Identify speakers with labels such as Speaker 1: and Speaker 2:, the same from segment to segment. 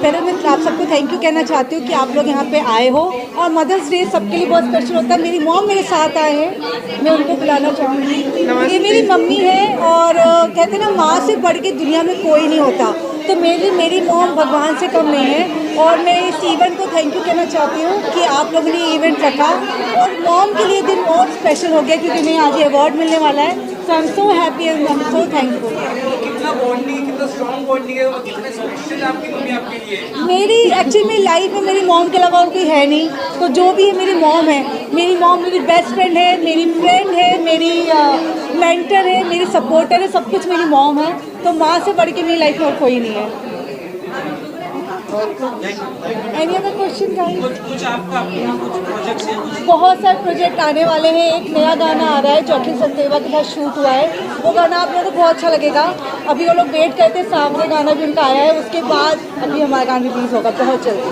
Speaker 1: पहले मैं आप सबको थैंक यू कहना चाहती हूँ कि आप लोग यहाँ पे आए हो, और मदर्स डे सबके लिए बहुत स्पेशल होता है। मेरी मॉम मेरे साथ आए हैं, मैं उनको बुलाना चाहूँगी। ये मेरी मम्मी है, और कहते हैं ना, माँ से बढ़ के दुनिया में कोई नहीं होता, तो मेरी मॉम भगवान से कम नहीं है। और मैं इस इवेंट को थैंक यू कहना चाहती हूँ कि आप लोगों ने इवेंट रखा, और मॉम के लिए दिन बहुत स्पेशल हो गया क्योंकि मैं आज ये अवार्ड मिलने वाला है। So I am so happy and I am so thankful.
Speaker 2: कितना बॉन्डिंग, कितना स्ट्रॉन्ग बॉन्डिंग है, और कितने स्पेशल आपकी मम्मी आपके लिए।
Speaker 1: मेरी एक्चुअली मेरी लाइफ में मेरी मॉम के अलावा और कोई है नहीं, तो जो भी है मेरी मॉम है। मेरी मॉम मेरी बेस्ट फ्रेंड है, मेरी फ्रेंड है, मेरी मेंटर है, मेरी सपोर्टर है, सब कुछ मेरी मॉम है। तो माँ से बढ़ के मेरी लाइफ में और कोई नहीं है। Any other question guys?
Speaker 2: कुछ आपका अपना कुछ प्रोजेक्ट्स हैं?
Speaker 1: बहुत सारे प्रोजेक्ट आने वाले हैं। एक नया गाना आ रहा है जो अखिल सचदेवा के साथ शूट हुआ है, वो गाना आप लोगों को बहुत अच्छा लगेगा। अभी वो लोग वेट करते हैं, सामने गाना भी उनका आया है, उसके बाद अभी हमारा गाना रिलीज़ होगा बहुत जल्दी।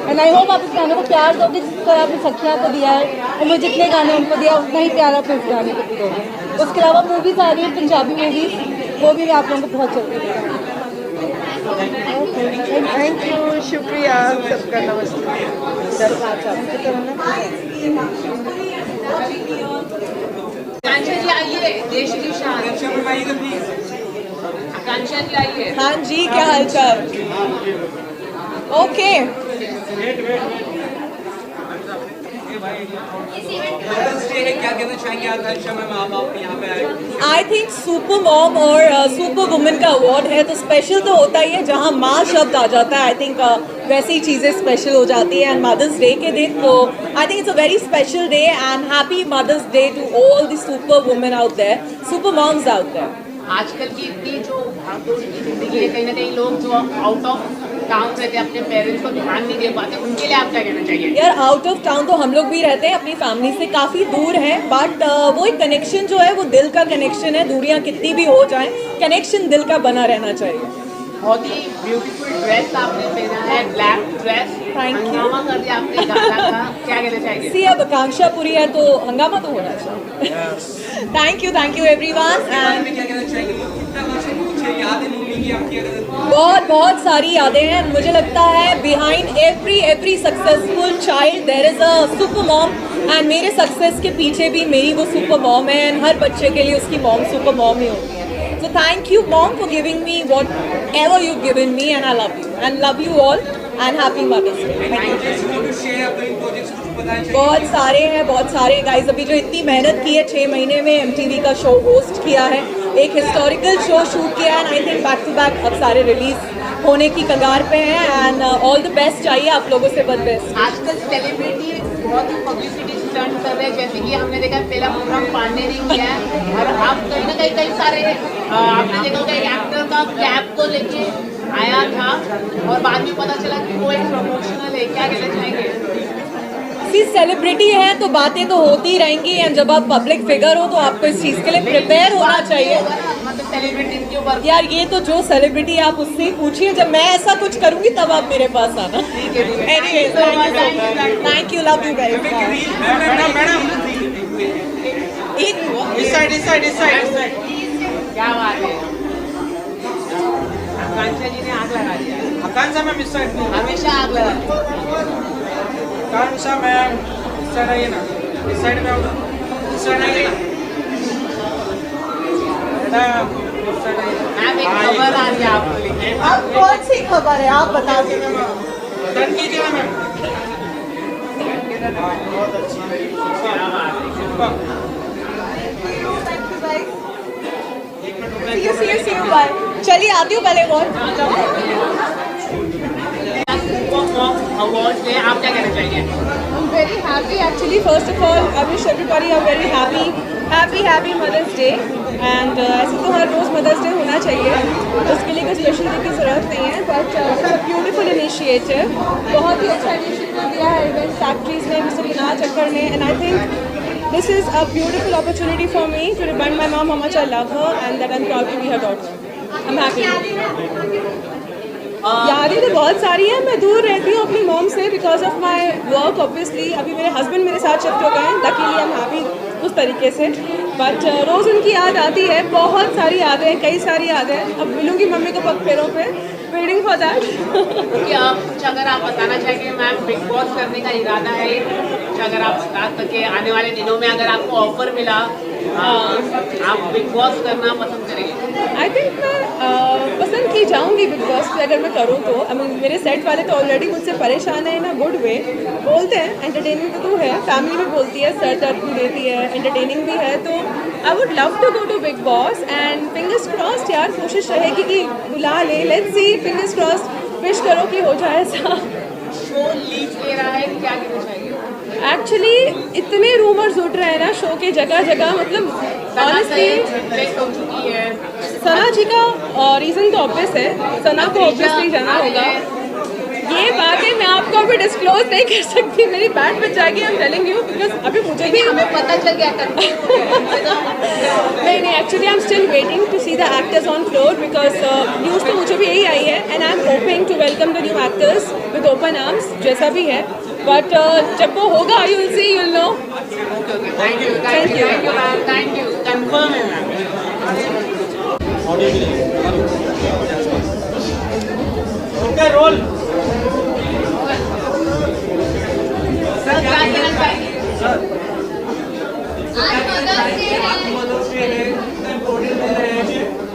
Speaker 1: एंड आई होप आप इस गाने को प्यार दोगे जिस तरह आपने सखिया को दिया है, और मुझे जितने गाने उनको दिया उतना ही प्यार आप इस गाने को भी दोगे। उसके अलावा मूवीज़ आ रही है, पंजाबी मूवीज़, वो भी मैं आप लोगों को बहुत जल्दी दूँगा।
Speaker 3: थैंक यू, शुक्रिया सबका, नमस्ते।
Speaker 4: आकांक्षा जी आइए, देश की शान। आकांक्षा जी आइए।
Speaker 3: हाँ जी, क्या हाल चाल? ओके।
Speaker 2: क्या कहना चाहेंगे आकांक्षा मैम, आप यहाँ पे आए?
Speaker 3: आई थिंक सुपर मॉम और सुपर वुमेन का अवार्ड है तो स्पेशल तो होता ही है। जहाँ माँ शब्द आ जाता है, आई थिंक वैसी चीज़ें स्पेशल हो जाती है। एंड मदर्स डे के दिन तो I think it's a very special day, and happy mother's day to all the super women out there, super moms out there.
Speaker 4: आजकल की इतनी जो भागदौड़ की जिंदगी है, कहीं ना कहीं लोग जो आउट ऑफ टाउन रहते हैं, अपने पेरेंट्स को ध्यान नहीं दे पाते, उनके लिए आप क्या कहना चाहिए?
Speaker 3: यार, आउट ऑफ टाउन तो हम लोग भी रहते हैं, अपनी फैमिली से काफ़ी दूर हैं, बट वो एक कनेक्शन जो है वो दिल का कनेक्शन है। दूरियां कितनी भी हो जाएं, कनेक्शन दिल का बना रहना चाहिए।
Speaker 4: बहुत ही ब्यूटीफुल ड्रेस आपने पहना है, ब्लैक ड्रेस।
Speaker 3: Thank you.
Speaker 4: हंगामा कर दिया आपने गाना का, क्या कहना चाहिए?
Speaker 3: सी, अब आकांक्षा पूरी है तो हंगामा तो होना चाहिए। Thank you everyone. एंड
Speaker 2: क्या कहना चाहेंगे? कितना कुछ यादें मम्मी की आपकी?
Speaker 3: बहुत सारी यादें हैं। मुझे लगता है behind every successful child there is a super mom, and मेरे सक्सेस के पीछे भी मेरी वो सुपर मॉम है, एंड हर बच्चे के लिए उसकी मॉम सुपर मॉम ही होती है। So thank you mom for giving me whatever you've given me, and I love you all, and happy Mother's Day. बहुत सारे गाइस, अभी जो इतनी मेहनत की है 6 महीने में, MTV का शो होस्ट किया है, एक हिस्टोरिकल शो शूट किया है, and I think back to back अब सारे रिलीज होने की कगार पे हैं, एंड ऑल द बेस्ट चाहिए आप लोगों से, बस बेस्ट।
Speaker 4: आजकल सेलिब्रिटी बहुत ही पब्लिसिटी स्टंट कर रहे हैं, जैसे कि हमने देखा पहला प्रोग्राम पांडे ने किया है, और आप कहीं ना कहीं कई सारे आपने देखा होगा एक एक्टर का कैप को लेके आया था, और बाद में पता चला कि वो एक प्रमोशनल है। क्या कहना चाहेंगे?
Speaker 3: सेलिब्रिटी है तो बातें तो होती रहेंगी, एंड जब आप पब्लिक फिगर हो तो आपको इस चीज़ के लिए प्रिपेयर होना चाहिए।
Speaker 4: मतलब सेलिब्रिटीज के ऊपर
Speaker 3: यार, ये तो जो सेलिब्रिटी आप उससे ही पूछिए, जब मैं ऐसा कुछ करूंगी तब आप मेरे पास आना। Anyways, thank you, love you guys.
Speaker 2: इस साइड।
Speaker 4: क्या बात है, आकांक्षा जी ने आग लगा दिया।
Speaker 2: आकांक्षा मैम इस साइड,
Speaker 4: हमेशा आग लगा दी।
Speaker 2: आकांक्षा मैम इस साइड आइए ना, इस साइड में आओ, इस साइड आइए ना बेटा, इस साइड आइए।
Speaker 4: मैम एक खबर आ रही है आपको लेके।
Speaker 3: अब कौन सी खबर है, आप बता दीजिए।
Speaker 2: टर्न कीजिए ना मैम। बहुत अच्छी
Speaker 3: See you, bye. चलिए आती हूँ पहले और।
Speaker 4: अवार्ड से आप क्या कहना चाहिए?
Speaker 3: I'm very happy actually. First of all, I wish everybody a very happy Mother's Day. And ऐसे तो हर रोज़ Mother's Day होना चाहिए, उसके लिए कोई स्पेशल डे की ज़रूरत नहीं है, but it's a beautiful initiative. बहुत ही अच्छा इनिशिएटिव दिया है इवेंट फैक्ट्रीज ने, मिस्टर विनाश चक्कर ने, and I think this is a beautiful opportunity for me to remind my mom how much I love her and that I'm proud to be her daughter. I'm happy. यादें तो बहुत सारी हैं। मैं दूर रहती हूँ अपनी मॉम से because of my work obviously. अभी मेरे हस्बैंड मेरे साथ शिफ्ट हो गए हैं, लकीली आई एम हैप्पी उस तरीके से। बट रोज़ उनकी याद आती है, बहुत सारी यादें हैं, कई सारी यादें हैं। अब मिलूंगी मम्मी को पग पैरों पे, वेटिंग फॉर दैट।
Speaker 4: कुछ अगर आप बताना चाहेंगे मैम, बिग बॉस करने का इरादा है, कुछ अगर आप बता सके आने वाले दिनों में अगर आपको ऑफर मिला, आप बिग बॉस करना पसंद करेंगे?
Speaker 3: आई थिंक मैं पसंद की जाऊंगी बिग बॉस पे अगर मैं करूँ तो। आई मीन मेरे सेट वाले तो ऑलरेडी मुझसे परेशान है, इन अ गुड वे। बोलते हैं एंटरटेनिंग तो है, फैमिली भी बोलती है, सर दर्द भी देती है, एंटरटेनिंग भी है। तो I would love to go to Bigg Boss and fingers crossed यार, कोशिश रहेगी कि बुला ले, let's see, fingers crossed, wish करो कि हो जाए ऐसा।
Speaker 4: शो लीज ले रहा है, क्या कहना चाहिए?
Speaker 3: एक्चुअली इतने रूमर्स उठ रहे हैं ना शो के जगह जगह, मतलब ऑनेस्टली
Speaker 4: हो चुकी है।
Speaker 3: सना जी का रीज़न तो ऑब्वियस है, सना को ऑब्वियसली जाना होगा। ये बातें मैं आपको अभी डिस्क्लोज नहीं कर सकती, मेरी बैट बच जाएगी, I am telling you, because अभी मुझे भी
Speaker 4: हमें पता चल गया कर
Speaker 3: नहीं, actually I am still waiting to see the actors on floor, because news तो मुझे भी यही आई है and I am hoping to welcome the new actors with open arms, जैसा भी है। बट जब वो होगा you will see, you will know.
Speaker 4: Thank you ma'am, thank you. Confirm है मैम।
Speaker 2: उनका रोल
Speaker 4: सर क्या कहना चाहिए?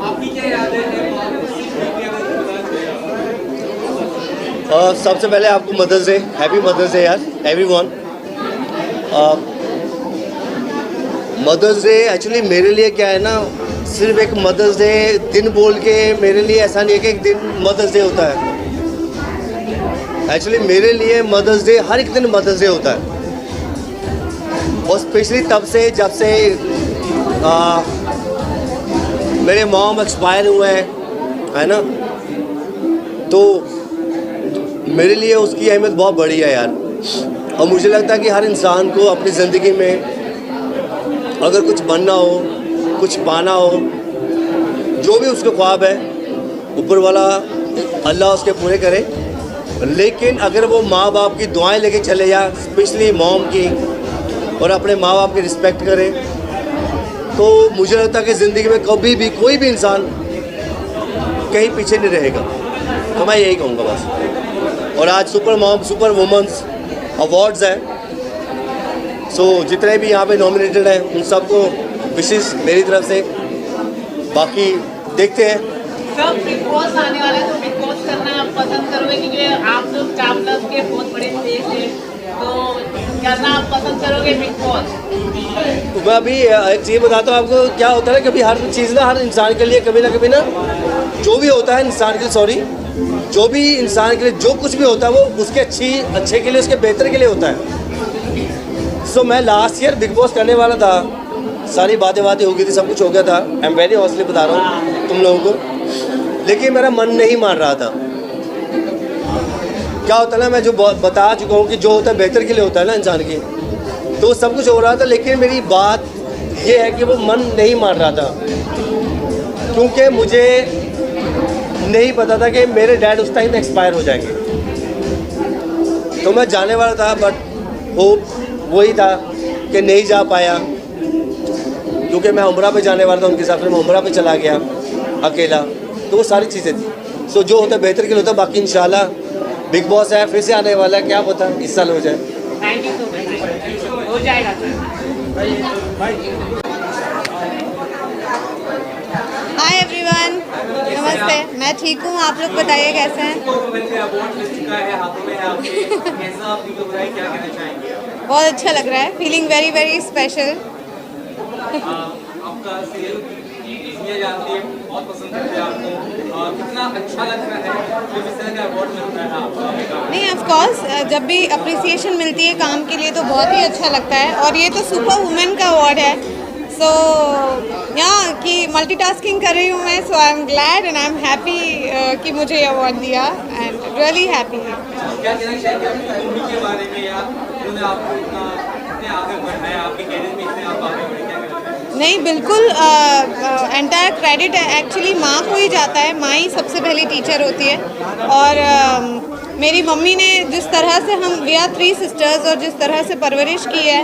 Speaker 2: आपकी क्या यादें हैं?
Speaker 5: सबसे पहले आपको mother's day, happy mother's day यार एवरीवन। मदर्स डे एक्चुअली मेरे लिए क्या है ना, सिर्फ एक मदर्स डे दिन बोल के मेरे लिए ऐसा नहीं है कि एक दिन मदर्स डे होता है। एक्चुअली मेरे लिए मदर्स डे हर एक दिन मदर्स डे होता है, और स्पेशली तब से जब से मेरे मॉम एक्सपायर हुए हैं, है ना, तो मेरे लिए उसकी अहमियत बहुत बड़ी है यार। और मुझे लगता है कि हर इंसान को अपनी ज़िंदगी में अगर कुछ बनना हो, कुछ पाना हो, जो भी उसके ख्वाब है, ऊपर वाला अल्लाह उसके पूरे करे। लेकिन अगर वो माँ बाप की दुआएं लेके चले जा, स्पेशली मॉम की, और अपने माँ बाप की रिस्पेक्ट करे, तो मुझे लगता है कि ज़िंदगी में कभी भी कोई भी इंसान कहीं पीछे नहीं रहेगा। तो मैं यही कहूँगा बस। और आज super mom, super women's awards हैं, सो जितने भी यहाँ पे नॉमिनेटेड हैं उन सबको विशेष मेरी तरफ से। बाकी देखते हैं।
Speaker 4: सब बिग बॉस आने वाला है, तो बिग बॉस करना आप पसंद करोगे? क्योंकि आप तो स्टार प्लस के बहुत बड़े फेस हैं, तो करना आप पसंद करोगे बिग बॉस?
Speaker 5: तो मैं अभी एक चीज़ बताता हूँ आपको, क्या होता है ना, कभी हर चीज़ ना हर इंसान के लिए कभी ना जो भी होता है इंसान के लिए, जो भी इंसान के लिए जो कुछ भी होता है वो उसके अच्छे के लिए, उसके बेहतर के लिए होता है। सो मैं लास्ट ईयर बिग बॉस करने वाला था, सारी बातें हो गई थी, सब कुछ हो गया था। आई एम वेरी हॉस्टली बता रहा हूँ तुम लोगों को, लेकिन मेरा मन नहीं मान रहा था। क्या होता है ना, मैं जो बता चुका हूँ कि जो होता है बेहतर के लिए होता है ना इंसान की, तो सब कुछ हो रहा था, लेकिन मेरी बात ये है कि वो मन नहीं मान रहा था, क्योंकि मुझे नहीं पता था कि मेरे डैड उस टाइम एक्सपायर हो जाएंगे। तो मैं जाने वाला था, बट होप वही था कि नहीं जा पाया, क्योंकि मैं उम्रा पे जाने वाला था उनके साथ में, मैं उम्रा पे चला गया अकेला। तो वो सारी चीज़ें थी। सो जो होता है बेहतर के लिए होता है। बाकी इंशाल्लाह बिग बॉस है, फिर से आने वाला है, क्या पता इस साल हो जाए।
Speaker 4: थैंक यू सो मच, हो जाएगा
Speaker 1: हाय एवरीवन, नमस्ते। मैं ठीक हूँ, आप लोग बताइए कैसे हैं? बहुत अच्छा लग रहा है, फीलिंग वेरी वेरी स्पेशल।
Speaker 2: आपका सीरियल दुनिया जानती है, बहुत पसंद करते हैं आपको, कितना अच्छा लग रहा है जब इस तरह का अवार्ड मिलता है आपको?
Speaker 1: नहीं, ऑफ कोर्स जब भी अप्रिसिएशन मिलती है काम के लिए तो बहुत ही अच्छा लगता है। और ये तो सुपर वुमेन का अवार्ड है, सो यहाँ कि मल्टीटास्किंग कर रही हूँ मैं, so I am glad and I am happy कि मुझे ये अवार्ड दिया, एंड रियली हैप्पी।
Speaker 2: क्या कहना चाहिए अपनी मम्मी के बारे में, या उन्होंने आपको इतने आगे बढ़ाया, आपके कैरियर में इतने आप आगे बढ़े, क्या कहना चाहिए?
Speaker 1: नहीं, बिल्कुल एंटायर क्रेडिट एक्चुअली माँ को ही जाता है। माँ ही सबसे पहली टीचर होती है, और
Speaker 6: मेरी मम्मी ने जिस तरह से हम वी आर 3 सिस्टर्स और जिस तरह से परवरिश की है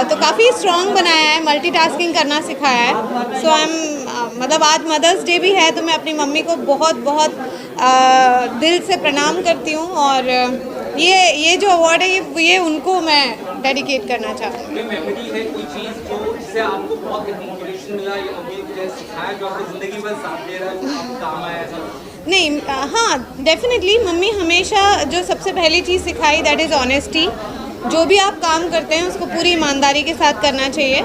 Speaker 6: तो काफ़ी स्ट्रॉन्ग बनाया है, मल्टीटास्किंग करना सिखाया है। सो आई एम मतलब आज मदर्स डे भी है तो मैं अपनी मम्मी को बहुत बहुत दिल से प्रणाम करती हूँ और ये जो अवार्ड है ये उनको मैं डेडिकेट करना चाहती हूँ।
Speaker 2: कोई मेमोरी है, कोई चीज़ जो जिससे आपको बहुत इंस्पिरेशन मिला या मम्मी ने जैसे सिखाया जो आपको ज़िंदगी भर साथ दे रहा है, वो आपको काम आया ऐसा?
Speaker 6: नहीं, हाँ डेफिनेटली मम्मी हमेशा जो सबसे पहली चीज़ सिखाई दैट इज़ ऑनेस्टी। जो भी आप काम करते हैं उसको पूरी ईमानदारी के साथ करना चाहिए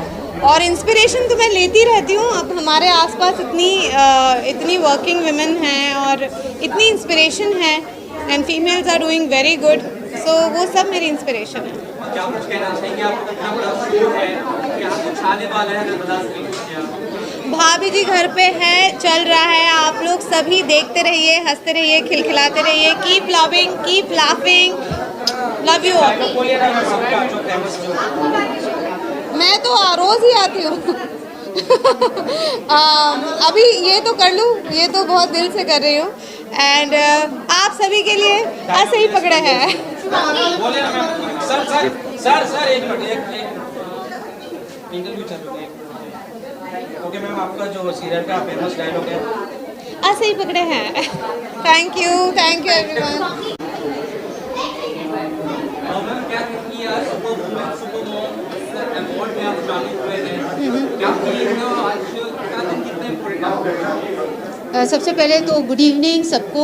Speaker 6: और इंस्पिरेशन तो मैं लेती रहती हूँ। अब हमारे आसपास इतनी वर्किंग वुमेन हैं और इतनी इंस्पिरेशन है and females are doing very good, so वो सब मेरी इंस्पिरेशन है।
Speaker 2: क्या कुछ कहना चाहेंगे? आपको कितना बड़ा शो है, क्या कुछ आने वाला है अगर बता सकें?
Speaker 6: भाभी जी घर पे है, चल रहा है, आप लोग सभी देखते रहिए, हंसते रहिए, खिलखिलाते रहिए। Keep loving, keep laughing, love you all. मैं तो रोज़ ही आती हूँ अभी ये तो कर लूँ, ये तो बहुत दिल से कर रही हूँ एंड आप सभी के लिए ऐसे ही पकड़े हैं।
Speaker 2: सर एक मिनट इंटरव्यू चल रही है। ओके मैम, आपका जो सीरियल का फेमस डायलॉग है
Speaker 6: ऐसे ही पकड़े हैं। Thank you everyone.
Speaker 2: मैम क्या कहेंगी यार, super women super mom award में आप शामिल हुए हैं, क्या फीलिंग है और आज का दिन कितने इम्पोर्टेंट है?
Speaker 7: सबसे पहले तो गुड इवनिंग सबको।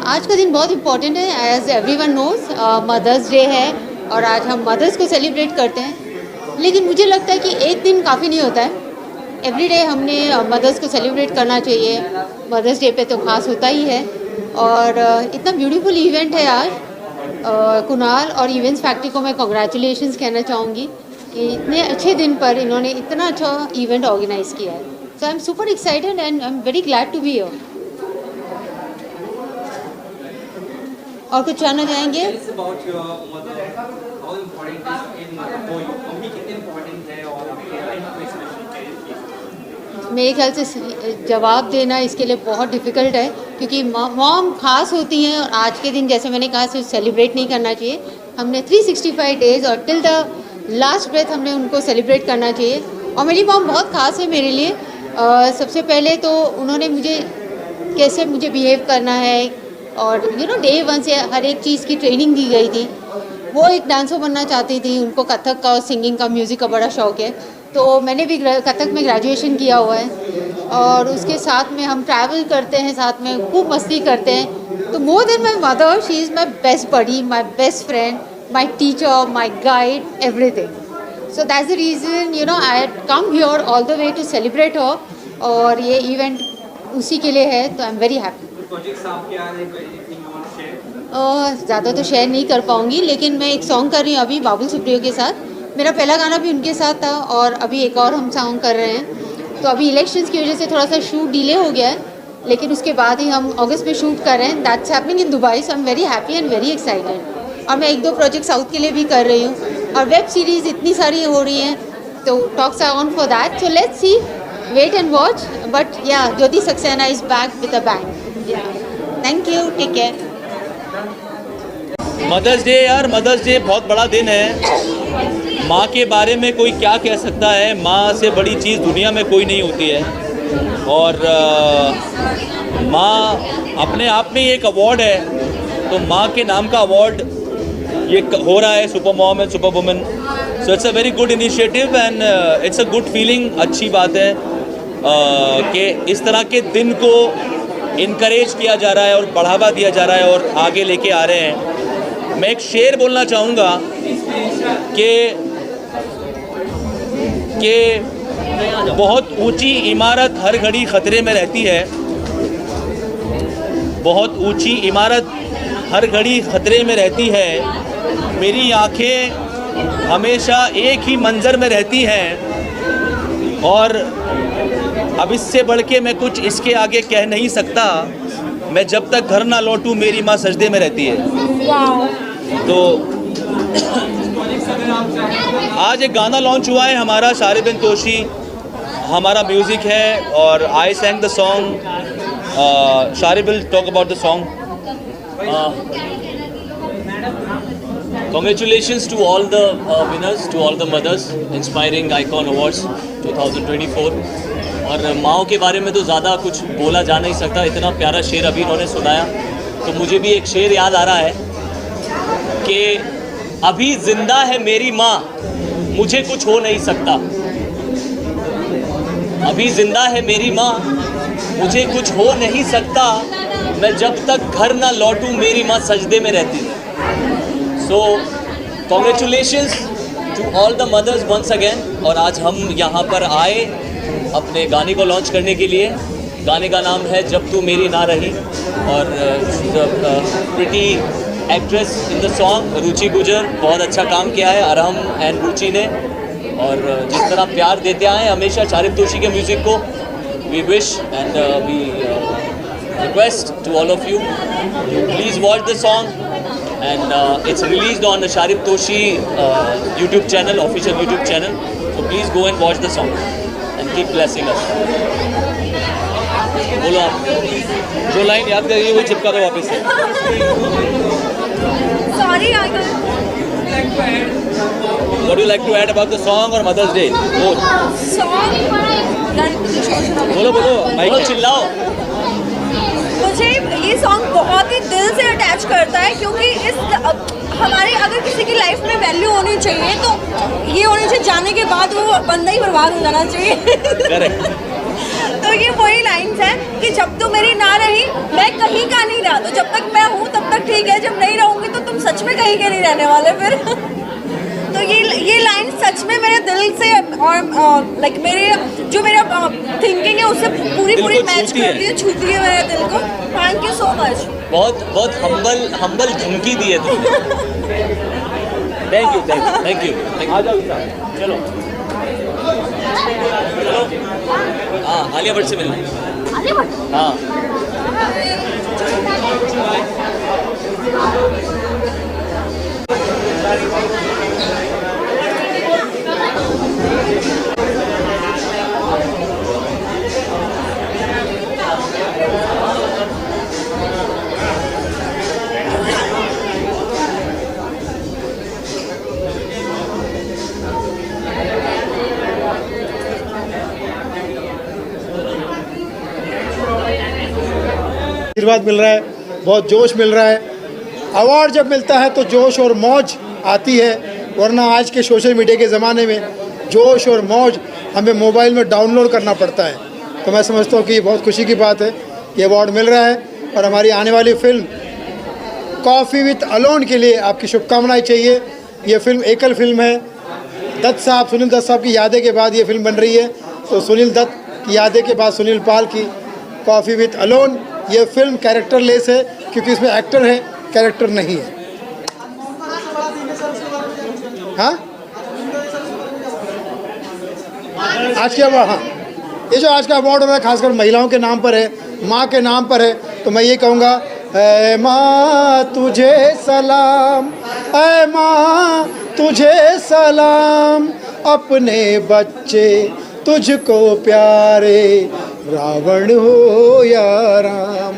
Speaker 7: आज का दिन बहुत इम्पॉर्टेंट है, as everyone knows mother's day है और आज हम मदर्स को सेलिब्रेट करते हैं। लेकिन मुझे लगता है कि एक दिन काफ़ी नहीं होता है, एवरी डे हमने मदर्स को सेलिब्रेट करना चाहिए। मदर्स डे पे तो खास होता ही है और इतना ब्यूटीफुल इवेंट है आज। कुणाल और इवेंट्स फैक्ट्री को मैं कॉन्ग्रेचुलेशंस कहना चाहूँगी कि इतने अच्छे दिन पर इन्होंने इतना अच्छा इवेंट ऑर्गेनाइज़ किया है। So I am super excited and I am very glad to be here. और कुछ जानना चाहेंगे? मेरे ख्याल से जवाब देना इसके लिए बहुत डिफ़िकल्ट है क्योंकि मॉम खास होती हैं और आज के दिन जैसे मैंने कहा सिर्फ सेलिब्रेट नहीं करना चाहिए, हमने 365 डेज़ और टिल द लास्ट ब्रेथ हमने उनको सेलिब्रेट करना चाहिए। और मेरी मॉम बहुत ख़ास है मेरे लिए। सबसे पहले तो उन्होंने कैसे मुझे बिहेव करना है और डे 1 से हर एक चीज़ की ट्रेनिंग दी गई थी। वो एक डांसर बनना चाहती थी, उनको कथक का और सिंगिंग का, म्यूज़िक का बड़ा शौक़ है, तो मैंने भी कथक में ग्रेजुएशन किया हुआ है और उसके साथ में हम ट्रैवल करते हैं, साथ में खूब मस्ती करते हैं। तो more than my mother she is my best buddy, my best friend, my teacher, my guide, everything. So that's the reason I had come here all the way to celebrate her और ये event उसी के लिए है, तो I am very happy. ज़्यादा तो share नहीं कर पाऊँगी, लेकिन मैं एक सॉन्ग कर रही हूँ अभी बाबुल सुप्रियो के साथ। मेरा पहला गाना भी उनके साथ था और अभी एक और हम सॉन्ग कर रहे हैं। तो अभी इलेक्शंस की वजह से थोड़ा सा शूट डिले हो गया है, लेकिन उसके बाद ही हम अगस्त में शूट कर रहे हैं। That's happening in Dubai, so I am very happy and very excited. और मैं 1-2 प्रोजेक्ट साउथ के लिए भी कर रही हूँ और वेब सीरीज़ इतनी सारी हो रही हैं, तो talks are on for that. So let's see, wait and watch. But yeah Jyoti Saxena is back with a bang. Thank you, take care.
Speaker 8: Mother's day यार, मदर्स डे बहुत बड़ा दिन है। माँ के बारे में कोई क्या कह सकता है, माँ से बड़ी चीज़ दुनिया में कोई नहीं होती है। और माँ अपने आप में एक अवार्ड है, तो माँ के नाम का अवार्ड ये हो रहा है, super mom and super women. So it's a very good initiative and it's a good feeling. अच्छी बात है कि इस तरह के दिन को इनकरेज किया जा रहा है और बढ़ावा दिया जा रहा है और आगे लेके आ रहे हैं। मैं एक शेर बोलना चाहूँगा कि बहुत ऊंची इमारत हर घड़ी ख़तरे में रहती है, बहुत ऊंची इमारत हर घड़ी ख़तरे में रहती है। मेरी आँखें हमेशा एक ही मंज़र में रहती हैं और अब इससे बढ़ के मैं कुछ इसके आगे कह नहीं सकता। मैं जब तक घर ना लौटूं मेरी माँ सजदे में रहती है। तो आज एक गाना लॉन्च हुआ है हमारा, शारिब बिन तोशी हमारा म्यूज़िक है और I sang the song. Sharib will talk about the song. Congratulations to all the winners, to all the mothers, Inspiring Icon Awards 2024. और माओ के बारे में तो ज़्यादा कुछ बोला जा नहीं सकता, इतना प्यारा शेर अभी इन्होंने सुनाया, तो मुझे भी एक शेर याद आ रहा है कि अभी जिंदा है मेरी माँ, मुझे कुछ हो नहीं सकता। अभी जिंदा है मेरी माँ, मुझे कुछ हो नहीं सकता, मैं जब तक घर ना लौटूं मेरी माँ सजदे में रहती है। So congratulations to all the mothers once again. और आज हम यहाँ पर आए अपने गाने को लॉन्च करने के लिए। गाने का नाम है जब तू मेरी ना रही, और pretty actress in the song Ruchi Gujar, बहुत अच्छा काम किया है अरहम एंड रुचि ने। और जिस तरह प्यार देते आए हमेशा शारिब तोशी के म्यूज़िक को, we wish and we request to all of you please watch the song, and it's released on the Sharib Toshi YouTube channel, official YouTube channel. So please go and watch the song and keep blessing us. बोलो आप, जो line याद करिए वो चिपका दो वापस से।
Speaker 3: Sorry, I can't.
Speaker 8: What do you like to add about the song or Mother's Day? Both.
Speaker 3: Song.
Speaker 8: बोलो बोलो चिल्लाओ।
Speaker 3: मुझे ये सॉन्ग बहुत ही दिल से अटैच करता है, क्योंकि इस हमारी अगर किसी की लाइफ में वैल्यू होनी चाहिए तो ये होनी चाहिए, जाने के बाद वो बंदा ही बर्बाद हो जाना चाहिए। तो ये वही लाइन्स है कि जब तू मेरी ना रही मैं कहीं का नहीं रहा, तो जब तक मैं हूँ तब तक ठीक है, जब नहीं रहूँगी तो तुम सच में कहीं के नहीं रहने वाले फिर। तो ये लाइन सच में मेरे दिल से और लाइक मेरे जो मेरा थिंकिंग है उससे पूरी मैच करती है, छूती है मेरे दिल को। Thank you so much.
Speaker 8: बहुत हम्बल धमकी दी है तुमने। Thank you. आ जाओ चलो। हाँ, आलिया भट्ट से मिलना है। हाँ
Speaker 9: आशीर्वाद मिल रहा है, बहुत जोश मिल रहा है। अवार्ड जब मिलता है तो जोश और मौज आती है, वरना आज के सोशल मीडिया के ज़माने में जोश और मौज हमें मोबाइल में डाउनलोड करना पड़ता है। तो मैं समझता हूँ कि ये बहुत खुशी की बात है, ये अवार्ड मिल रहा है। और हमारी आने वाली फ़िल्म कॉफ़ी विथ अलोन के लिए आपकी शुभकामनाएं चाहिए। ये फिल्म एकल फिल्म है, सुनील दत्त साहब की यादें के बाद ये फिल्म बन रही है। तो सुनील दत्त की यादें के बाद सुनील पाल की कॉफ़ी विथ अलोन, ये फिल्म कैरेक्टर लेस है, क्योंकि इसमें एक्टर है, कैरेक्टर नहीं है। हाँ, आज के अवार्ड, हाँ, ये जो आज का अवार्ड हो रहा है खासकर महिलाओं के नाम पर है, माँ के नाम पर है। तो मैं ये कहूँगा, ऐ माँ तुझे सलाम, ऐ माँ तुझे सलाम, अपने बच्चे तुझको प्यारे, रावण हो या राम।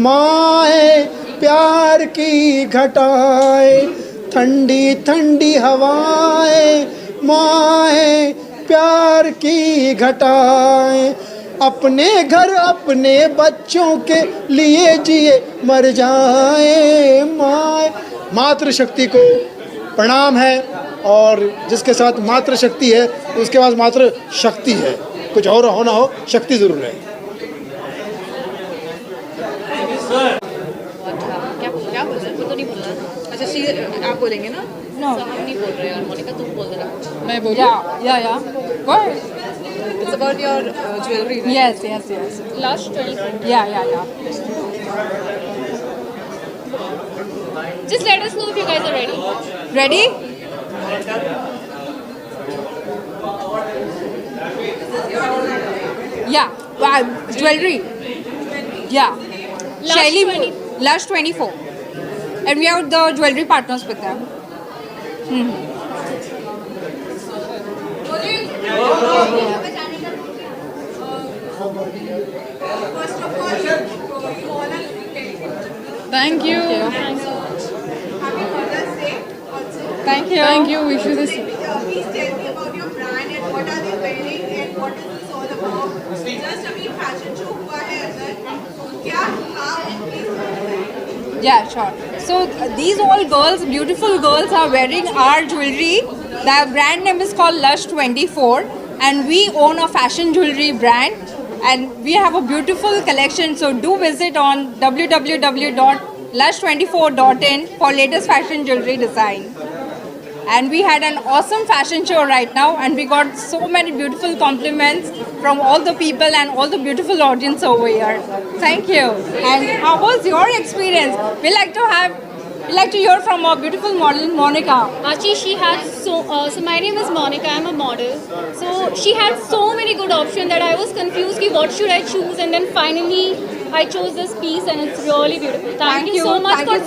Speaker 9: माए प्यार की घटाएं, ठंडी ठंडी हवाएं, माए प्यार की घटाएं, अपने घर अपने बच्चों के लिए जिए मर जाए। माए, मातृशक्ति को प्रणाम है, और जिसके साथ मातृशक्ति है उसके पास मात्र शक्ति है, कुछ और हो ना हो, शक्ति ज़रूर है।
Speaker 3: क्या बोल रहे हैं? वो तो नहीं बोल रहा। अच्छा, आप बोलेंगे ना? नो, हम नहीं बोल रहे हैं। मोनिका तुम बोल देना। मैं बोलूं? या what? It's about your jewelry, right? Yes. Last 12. Yeah.
Speaker 10: Just let us know if you guys are ready.
Speaker 3: Ready? Yeah. Wow. Jewelry. Yeah. Shaili, Lush 24. And we have the jewelry partners with them. Thank you. Thank you. Thank you. Wish you this.
Speaker 10: Please tell me about your brand and what are they wearing and what is this all about? Just अभी fashion show हुआ है अंदर, क्या आप
Speaker 3: Yeah, sure. So these all girls, beautiful girls, are wearing our jewelry. The brand name is called Lush 24, and we own a fashion jewelry brand, and we have a beautiful collection. So do visit on www.lush24.in for latest fashion jewelry design. And we had an awesome fashion show right now, and we got so many beautiful compliments from all the people and all the beautiful audience over here. Thank you. And how was your experience? We like to hear from our beautiful model Monica.
Speaker 11: Actually, she had so my name is Monica. I'm a model. So she had so many good options that I was confused. Ki what should I choose? And then finally, I chose this piece, and it's really beautiful. Thank you so much for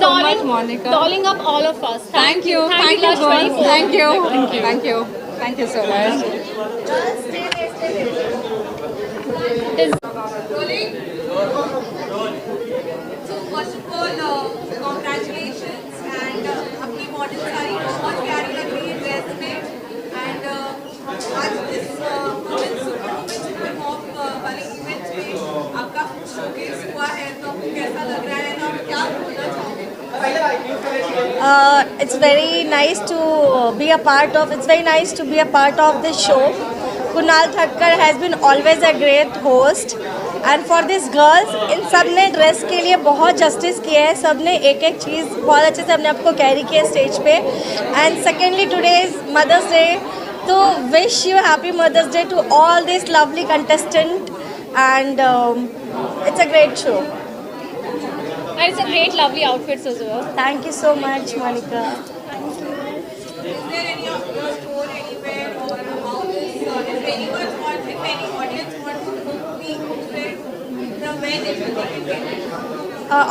Speaker 11: dolling up all of us. Thank you.
Speaker 3: Thank you,
Speaker 11: Lush
Speaker 3: girls.
Speaker 11: 24.
Speaker 3: Thank you. Thank you. Thank you so much.
Speaker 10: So first of all, congratulations and अपनी model सारी बहुत प्यारी लग रही है dress में and आज इस सुपर मॉम वाले इवेंट में आपका शोकेस हुआ है तो आपको कैसा लग रहा है और क्या बोलना चाहोगे?
Speaker 1: It's very nice to be a part of. It's very nice to be a part of this show. Kunal Thakkar has been always a great host. And for these girls, इन सब ने ड्रेस के लिए बहुत justice किया है. सब ने एक एक चीज़ बहुत अच्छे से अपने आप को कैरी किया स्टेज पे. And secondly, today is Mother's Day. तो wish you happy Mother's Day to all these lovely contestants. And it's a great show.
Speaker 11: And it's a great, lovely outfits as well.
Speaker 1: Thank you so much, Monica.
Speaker 10: Is there any of your store anywhere or about this? If anyone wants, if any audience wants to be included, from where they should get it?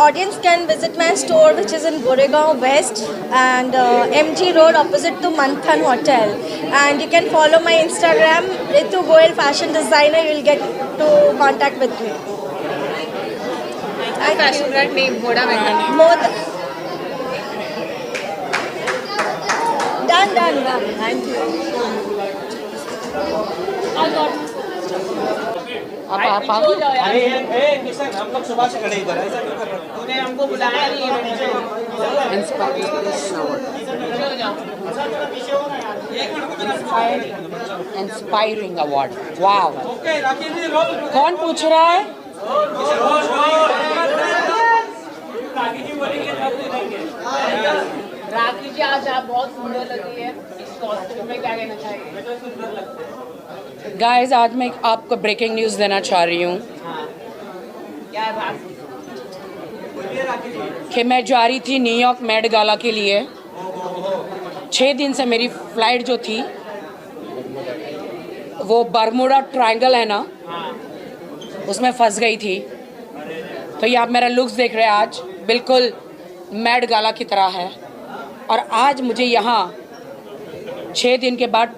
Speaker 1: Audience can visit my store, which is in Goregaon West and MG Road opposite to Manthan Hotel. And you can follow my Instagram, Ritu Goel Fashion Designer. You will get to contact with me.
Speaker 3: Fashion brand name Boda Venkat.
Speaker 1: Done. Thank you.
Speaker 4: आप अरे किशन हम लोग सुबह से खड़े इधर ऐसा क्यों कर रहे हो? तूने हमको बुलाया नहीं है
Speaker 12: इंस्पायरिंग अवार्ड. वाव. कौन पूछ रहा है?
Speaker 4: राखी जी आज आप बहुत सुंदर लगी है इस कॉस्ट्यूम में, क्या कहना चाहिए?
Speaker 12: गाइस, आज मैं आपको ब्रेकिंग न्यूज़ देना चाह रही हूँ
Speaker 4: क्या बात
Speaker 12: कि मैं जा रही थी न्यूयॉर्क मेड गाला के लिए. 6 दिन से मेरी फ्लाइट जो थी वो बर्मुडा ट्रायंगल है ना, उसमें फंस गई थी. तो ये आप मेरा लुक्स देख रहे हैं, आज बिल्कुल मेड गाला की तरह है. और आज मुझे यहाँ 6 दिन के बाद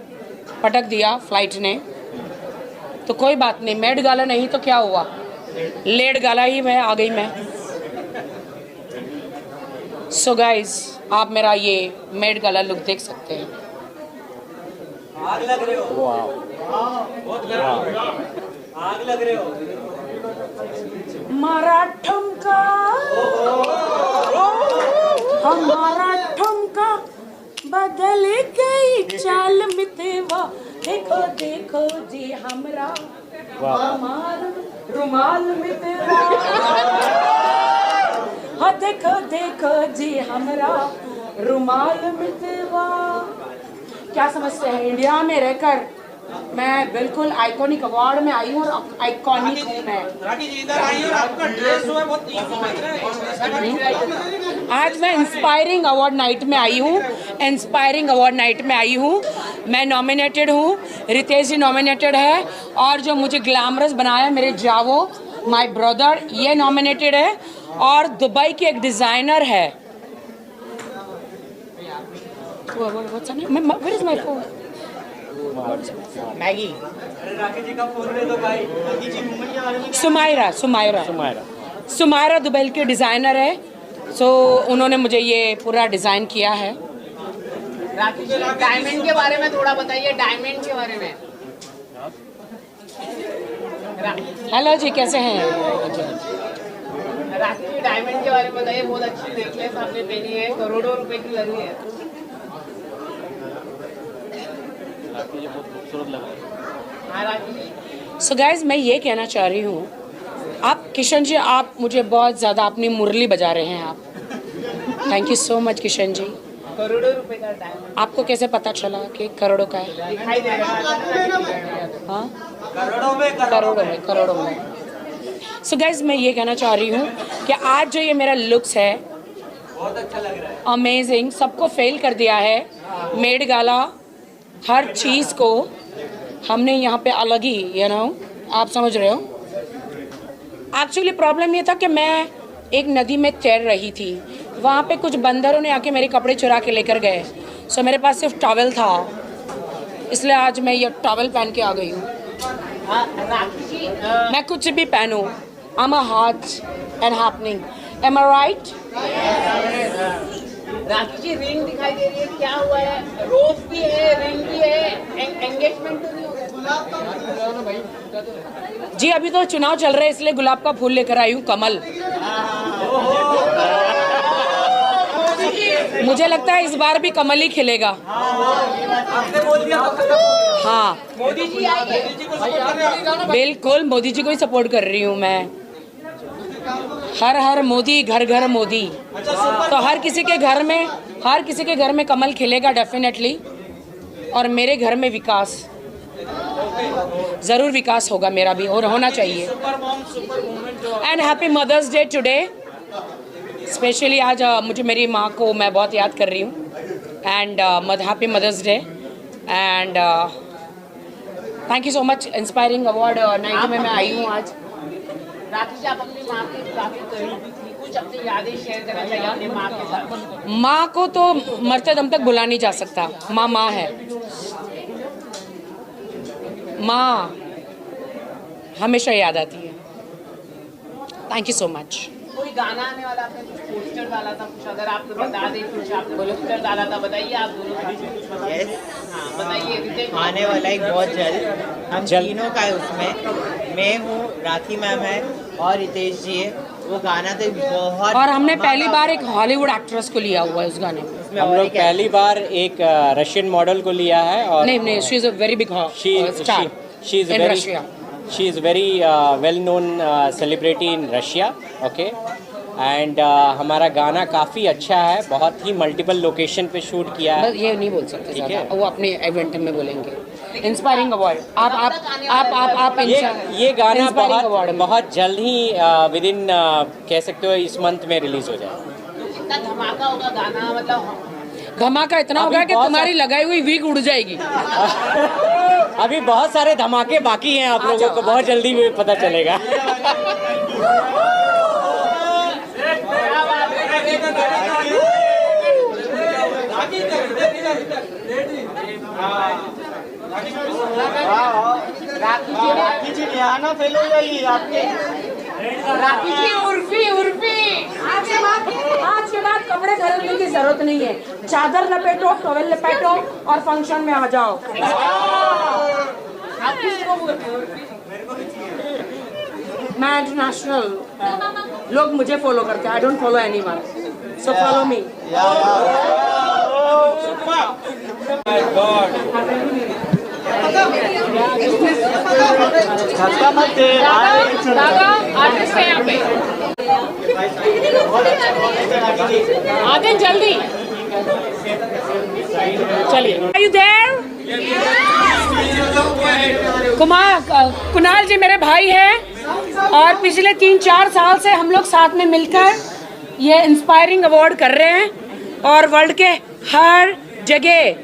Speaker 12: पटक दिया फ्लाइट ने. तो कोई बात नहीं, मेड गाला नहीं तो क्या हुआ, लेड गाला ही मैं आ गई मैं. सो गाइज, आप मेरा ये मेड गाला लुक देख सकते हैं.
Speaker 2: आग लग रहे हो. बहुत आग लग रहे हो.
Speaker 12: मराठमका हमारा ठुमका बदल गई चाल मितवा. देखो देखो जी हमरा हमार रुमाल मितवा. हाँ देखो देखो जी हमरा रुमाल मितवा. क्या समझते हैं, इंडिया में रहकर मैं बिल्कुल आइकॉनिक अवार्ड में आई हूँ और आइकॉनिक हूँ मैं.
Speaker 2: राखी जी इधर आई और आपका ड्रेस जो है बहुत इजी लग रहा है.
Speaker 12: आज मैं इंस्पायरिंग अवार्ड नाइट में आई हूँ. इंस्पायरिंग अवार्ड नाइट में आई हूँ. मैं नॉमिनेटेड हूँ, रितेश जी नॉमिनेटेड है, और जो मुझे ग्लैमरस बनाया मेरे जावो माय ब्रदर, ये नॉमिनेटेड है, और दुबई की एक डिज़ाइनर है. What's her name? Where is my phone?
Speaker 4: Maggi.
Speaker 2: Rakhi ji का फोन ले दो भाई. राखी जी मुंबई के बारे में
Speaker 12: सुमायरा दुबई के डिज़ाइनर है. सो उन्होंने मुझे ये पूरा डिज़ाइन किया है।
Speaker 4: राखी जी, डायमंड के बारे में थोड़ा बताइए, डायमंड के बारे में।
Speaker 12: हेलो जी, कैसे हैं?
Speaker 4: राखी जी, डायमंड के बारे में बताइए। बहुत अच्छी नेकलेस आपने पहनी है, करोड़ों रुपए की लगी है। हाँ राखी जी।
Speaker 12: सो गाइज, मैं ये कहना चाह रही हूँ, आप किशन जी, आप मुझे बहुत ज़्यादा अपनी मुरली बजा रहे हैं आप। Thank you so much Kishan ji.
Speaker 4: करोड़ों रुपए का डायमंड
Speaker 12: आपको कैसे पता चला कि करोड़ों का है?
Speaker 4: दिखाई दे रहा है।
Speaker 12: हाँ, करोड़ों में। सो गाइज, मैं ये कहना चाह रही हूँ कि आज जो ये मेरा लुक्स है बहुत अच्छा लग रहा है, अमेजिंग, सबको फेल कर दिया है। मेड गाला, हर चीज़ को हमने यहाँ पे अलग ही आप समझ रहे हो। एक्चुअली प्रॉब्लम ये था कि मैं एक नदी में तैर रही थी, वहाँ पे कुछ बंदरों ने आके मेरे कपड़े चुरा के लेकर गए। सो मेरे पास सिर्फ टॉवल था, इसलिए आज मैं ये टॉवल पहन के आ गई हूँ। मैं कुछ भी पहनूँ, I'm a hot and happening. Am I right?
Speaker 4: Rakhi ji, ring दिखाई दे रही है, क्या हुआ है? रोज भी है, रिंग भी है, एंगेजमेंट तो नहीं हो गया?
Speaker 12: जी, अभी तो चुनाव चल रहे हैं, इसलिए गुलाब का फूल लेकर आई हूँ, कमल। मुझे लगता है इस बार भी कमल ही खिलेगा। हाँ,
Speaker 4: मोदी जी आएंगे।
Speaker 12: बिल्कुल मोदी जी को ही सपोर्ट कर रही हूँ मैं। हर हर मोदी, घर घर मोदी। तो हर किसी के घर में कमल खिलेगा डेफिनेटली। और मेरे घर में विकास, ज़रूर विकास होगा मेरा भी, और होना चाहिए। And happy mother's day today. Specially आज मुझे मेरी माँ को मैं बहुत याद कर रही हूँ। And happy mother's day. And thank you so much. Inspiring award 90 में मैं आई हूँ आज।
Speaker 4: राखी जी, आप अपनी माँ की काफी करीबी थी, कुछ अपनी यादें शेयर करना चाहिए अपनी माँ के साथ।
Speaker 12: माँ को तो मरते दम तक भुला नहीं जा सकता। माँ है। माँ हमेशा याद आती है। Thank you so much.
Speaker 4: कोई गाना आने वाला, आपने कुछ पोस्टर डाला था, कुछ अगर आप बता दें, कुछ आपने पोस्टर डाला था, बताइए आप दोनों का। हाँ बताइए।
Speaker 13: आने वाला है बहुत जल्द, हम तीनों का है उसमें। मैं हूँ, राखी मैम है और रितेश जी है। वो गाना तो बहुत,
Speaker 12: और हमने पहली बार एक हॉलीवुड एक्ट्रेस को लिया हुआ है उस गाने में।
Speaker 14: हम लोग पहली बार एक रशियन मॉडल को लिया है। और
Speaker 12: नहीं, she is a very big star in Russia.
Speaker 14: She is very well-known celebrity in Russia, okay? And हमारा गाना काफ़ी अच्छा है, बहुत ही मल्टीपल लोकेशन पे शूट किया है।
Speaker 12: ये नहीं बोल सकते ज़्यादा, वो अपने इवेंट में बोलेंगे। इंस्पायरिंग अवार्ड आप
Speaker 14: ये गाना बहुत जल्द ही विदिन कह सकते हो इस मंथ में रिलीज हो जाएगा।
Speaker 4: इतना धमाका होगा गाना, मतलब
Speaker 12: धमाका इतना होगा कि तुम्हारी लगाई हुई वीक उड़ जाएगी।
Speaker 14: अभी बहुत सारे धमाके बाकी हैं, आप लोगों को बहुत जल्दी पता चलेगा।
Speaker 13: राखी जी लिहाना फेल हो जाएगी आपके।
Speaker 12: राखी जी उर्फी आज के बाद कपड़े खरीदने की जरूरत नहीं है। चादर लपेटो, टॉवेल लपेटो और फंक्शन में आ जाओ। मैं इंटरनेशनल, लोग मुझे फॉलो करते हैं। I don't follow anyone, so follow me. Artist है यहाँ पे, आते जल्दी। चलिए, Are you there? कुणाल जी मेरे भाई हैं और पिछले 3-4 साल से हम लोग साथ में मिलकर ये इंस्पायरिंग अवार्ड कर रहे हैं और वर्ल्ड के हर जगह,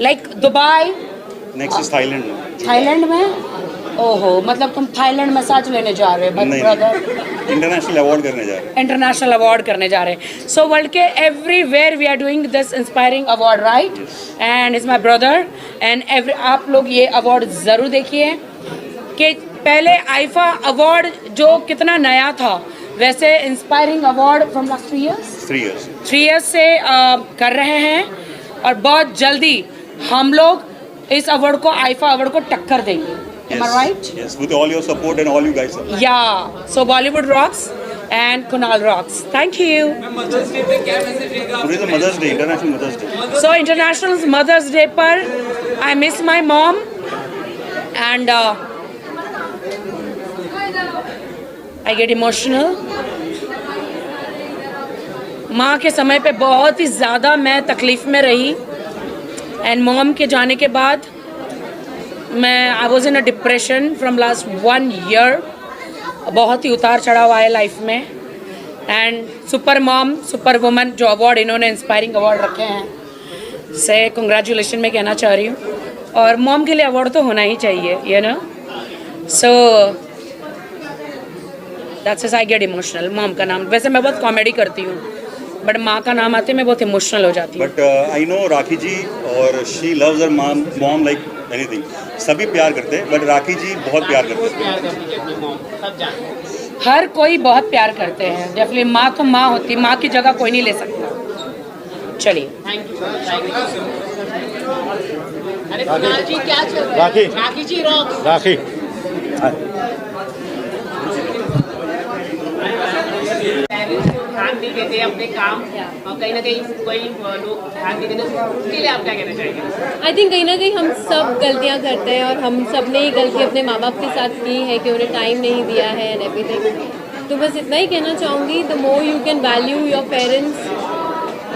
Speaker 12: like Dubai,
Speaker 15: next is
Speaker 12: Thailand में। ओहो, मतलब तुम थाईलैंड मसाज लेने जा रहे हो ब्रदर?
Speaker 15: इंटरनेशनल अवार्ड करने जा रहे हैं।
Speaker 12: इंटरनेशनल अवार्ड करने जा रहे हैं। सो वर्ल्ड के everywhere we are doing this inspiring award, right? And is my brother and आप लोग ये अवार्ड ज़रूर देखिए कि पहले आईफा अवार्ड जो कितना नया था, वैसे inspiring award from last 3 years 3 years से कर रहे हैं और बहुत जल्दी हम लोग इस अवार्ड को आईफा अवार्ड को टक्कर देंगे. Am I right?
Speaker 15: Yes, with all your support and all you guys.
Speaker 12: Yeah. So Bollywood rocks and Kunal rocks. Thank you.
Speaker 2: Mother's day पे क्या मैसेज रहेगा?
Speaker 15: Today is the Mother's Day, International Mother's Day.
Speaker 12: So International Mother's Day पर I miss my mom and I get emotional. माँ के समय पे बहुत ही ज़्यादा मैं तकलीफ़ में रही एंड मॉम के जाने के बाद मैं I was in a depression from last 1 year. बहुत ही उतार चढ़ाव आए लाइफ में and super mom super woman जो अवार्ड इन्होंने इंस्पायरिंग अवार्ड रखे हैं से कंग्रेचुलेशन मैं कहना चाह रही हूँ और मॉम के लिए अवार्ड तो होना ही चाहिए you know. So that's I get emotional. Mom का नाम वैसे मैं बहुत कॉमेडी करती हूँ बट माँ का नाम आते मैं बहुत इमोशनल हो जाती हूँ.
Speaker 15: But I know राखी जी और she loves her mom like anything. सभी प्यार करते हैं बट राखी जी बहुत प्यार करते हैं.
Speaker 12: हर कोई बहुत प्यार करते हैं. डेफिनेटली माँ तो माँ होती है. माँ की जगह कोई नहीं ले सकता. चलिए.
Speaker 4: अरे कुणाल जी क्या चल रहा है?
Speaker 9: राखी.
Speaker 4: राखी जी रॉक.
Speaker 9: राखी.
Speaker 4: ध्यान नहीं देते अपने काम और कहीं ना कहीं कोई लोग ध्यान नहीं देते उसके लिए आप क्या कहना चाहेंगे?
Speaker 16: आई थिंक कहीं ना कहीं हम सब गलतियां करते हैं और हम सब ने ये गलती अपने माँ बाप के साथ की है कि उन्हें टाइम नहीं दिया है एंड एवरीथिंग. तो बस इतना ही कहना चाहूँगी the more you can value your parents.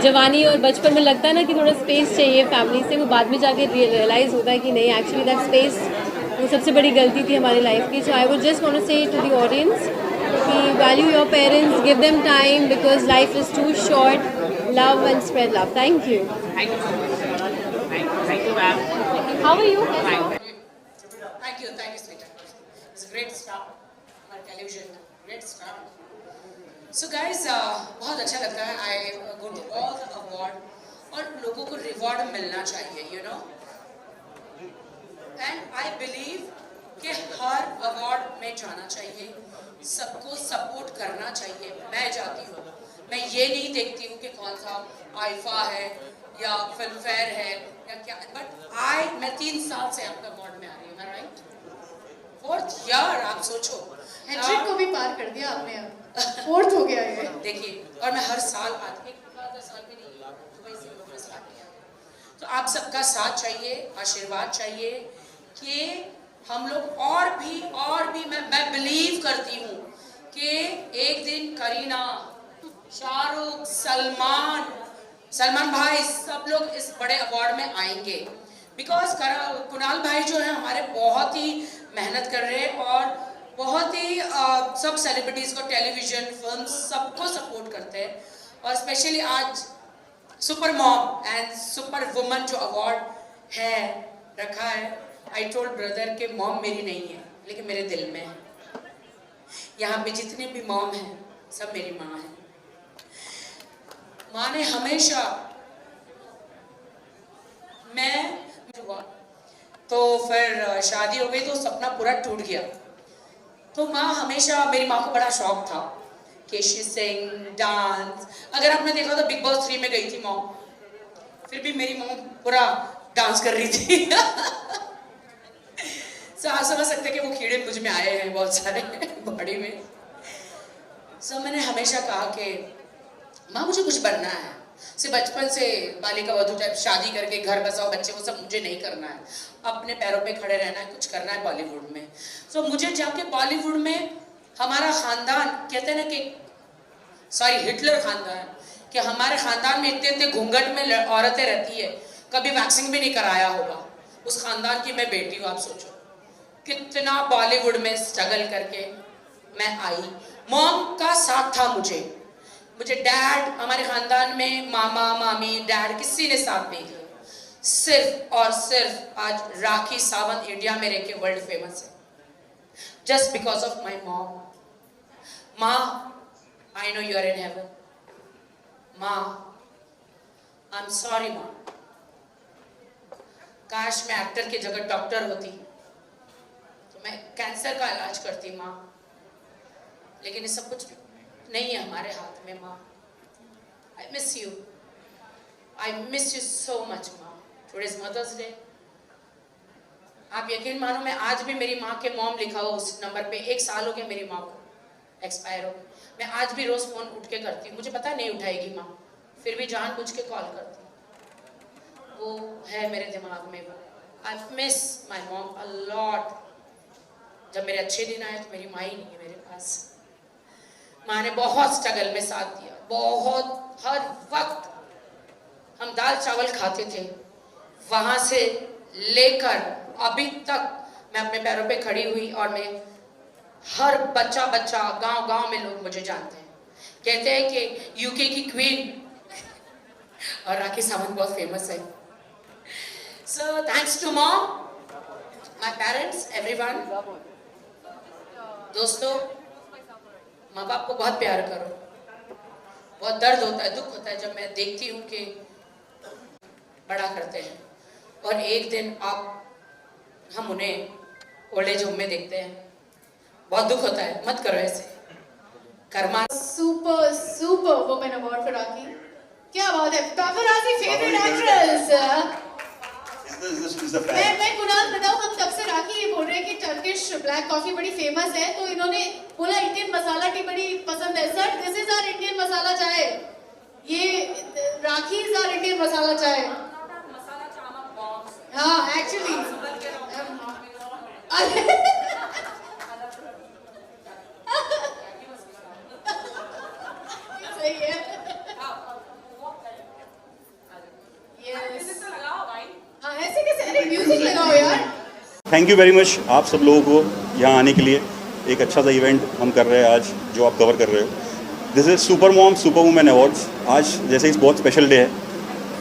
Speaker 16: जवानी और बचपन में लगता है ना कि थोड़ा स्पेस चाहिए फैमिली से, वो बाद में जाके रियलाइज़ होता है कि नहीं एक्चुअली दैट स्पेस वो सबसे बड़ी गलती थी हमारी लाइफ की. So I would just want to say to the audience कि value your parents, give them time because life is too short. Love and spread love. Thank you.
Speaker 4: Thank you, ma'am.
Speaker 16: How are you?
Speaker 12: Thank you, sweetheart. It's a great start on television. Great start. So guys, बहुत अच्छा लगता है. I go to all the award और लोगों को reward मिलना चाहिए, you know. And I believe कि हर अवार्ड में जाना चाहिए, सबको सपोर्ट करना चाहिए. मैं जाती हूँ, मैं ये नहीं देखती हूँ कि कौन सा आईफा है या फिल्म फेयर है या क्या, बट मैं 3 साल से आपका अवार्ड में आ रही हूँ. Right 4th year. आप सोचो
Speaker 17: हैट्रिक को भी पार कर दिया आपने. अब 4th हो गया ये.
Speaker 12: देखिए और मैं हर साल आती हूँ. 10 साल भी नहीं दुबई से लोगों ने स्टार्ट किया. तो आप सबका साथ चाहिए, आशीर्वाद चाहिए कि हम लोग और भी मैं बिलीव करती हूँ कि एक दिन करीना, शाहरुख, सलमान भाई सब लोग इस बड़े अवार्ड में आएंगे. बिकॉज कुणाल भाई जो है हमारे बहुत ही मेहनत कर रहे हैं और बहुत ही सब सेलिब्रिटीज़ को टेलीविज़न फिल्म सबको सपोर्ट करते हैं. और स्पेशली आज super mom and super woman जो अवार्ड है रखा है. आई टोल्ड ब्रदर कि मॉम मेरी नहीं है लेकिन मेरे दिल में है. यहाँ पे जितने भी मॉम हैं सब मेरी माँ है. माँ ने हमेशा तो फिर शादी हो गई तो सपना पूरा टूट गया. तो माँ हमेशा, मेरी माँ को बड़ा शौक था कि शी सिंग, डांस. अगर आपने देखा तो बिग बॉस 3 में गई थी मॉम, फिर भी मेरी मॉम पूरा डांस कर रही थी. तो आप समझ सकते हैं कि वो कीड़े मुझ में आए हैं बहुत सारे बॉडी में. सो मैंने हमेशा कहा कि माँ मुझे कुछ बनना है. सिर्फ बचपन से बालिका वधू टाइप शादी करके घर बसाओ बच्चे, वो सब मुझे नहीं करना है. अपने पैरों पे खड़े रहना है, कुछ करना है बॉलीवुड में. सो मुझे जाके बॉलीवुड में हमारा ख़ानदान कहते हैं ना कि हिटलर ख़ानदान, कि हमारे ख़ानदान में इतने घूंघट में औरतें रहती है, कभी वैक्सिंग भी नहीं कराया होगा. उस ख़ानदान की मैं बेटी हूँ. आप सोचो कितना बॉलीवुड में स्ट्रगल करके मैं आई. मॉम का साथ था मुझे डैड, हमारे ख़ानदान में मामा मामी डैड किसी ने साथ नहीं दिया. सिर्फ और सिर्फ आज राखी सावंत इंडिया में रह के वर्ल्ड फेमस है just because of my mom. माँ I know you are in heaven. माँ आई एम सॉरी माँ. काश मैं एक्टर की जगह डॉक्टर होती तो मैं कैंसर का इलाज करती माँ, लेकिन ये सब कुछ नहीं है हमारे हाथ में माँ। I miss you so much माँ। Today is Mother's Day. आप यकीन मानो मैं आज भी मेरी माँ के मॉम लिखा हुआ उस नंबर पे 1 साल हो गया मेरी माँ को एक्सपायर हो। मैं आज भी रोज फोन उठ के करती हूँ, मुझे पता नहीं उठाएगी माँ, फिर भी जानबूझ के कॉल करती हूँ। वो है मेरे दिमाग में वो। I miss my mom a lot. जब मेरे अच्छे दिन आए तो मेरी माँ ही नहीं है मेरे पास। माँ ने बहुत स्ट्रगल में साथ दिया, बहुत। हर वक्त हम दाल चावल खाते थे, वहाँ से लेकर अभी तक मैं अपने पैरों पे खड़ी हुई और मैं हर बच्चा गांव में लोग मुझे जानते हैं, कहते हैं कि यूके की क्वीन। और राखी सावंत बहुत फेमस है। So thanks to mom, my parents, everyone. दोस्तों, माँ बाप को बहुत प्यार करो। बहुत दर्द होता है, दुख होता है जब मैं देखती हूँ कि बड़ा करते हैं और एक दिन हम उन्हें ओल्ड एज होम में देखते हैं। बहुत दुख होता है, मत करो ऐसे। Karma
Speaker 17: super women award for Rakhi. क्या बात है। Paparazzi favourite actress. मैं कुणाल बताऊं, हम तब से राखी ये बोल रहे हैं कि टर्किश ब्लैक कॉफी बड़ी फेमस है, तो इन्होंने बोला इंडियन मसाला टी बड़ी पसंद है। Sir, this is our Indian masala chai. ये Rakhi is our Indian masala chai. हाँ, एक्चुअली सही है। हाँ, ऐसे कैसे? अरे म्यूजिक लगाओ यार।
Speaker 15: थैंक यू वेरी मच आप सब लोगों को यहाँ आने के लिए। एक अच्छा सा इवेंट हम कर रहे हैं आज, जो आप कवर कर रहे हो। This is super mom super women awards. आज जैसे इस बहुत स्पेशल डे है,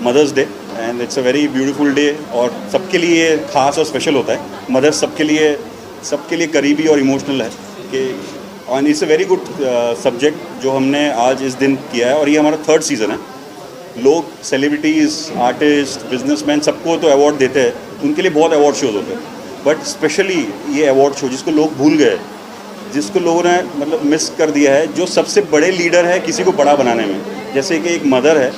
Speaker 15: mother's day, and it's a very beautiful day और सबके लिए खास और स्पेशल होता है। मदर्स सबके लिए करीबी और इमोशनल है कि और it's a very good subject जो हमने आज इस दिन किया है। और ये हमारा 3rd सीज़न है। लोग सेलिब्रिटीज़, आर्टिस्ट, बिजनेसमैन सबको तो अवार्ड देते हैं, उनके लिए बहुत अवार्ड शोज होते हैं, बट स्पेशली ये अवार्ड शो जिसको लोग भूल गए, जिसको लोगों ने मतलब मिस कर दिया है, जो सबसे बड़े लीडर है किसी को बड़ा बनाने में। जैसे कि एक मदर है,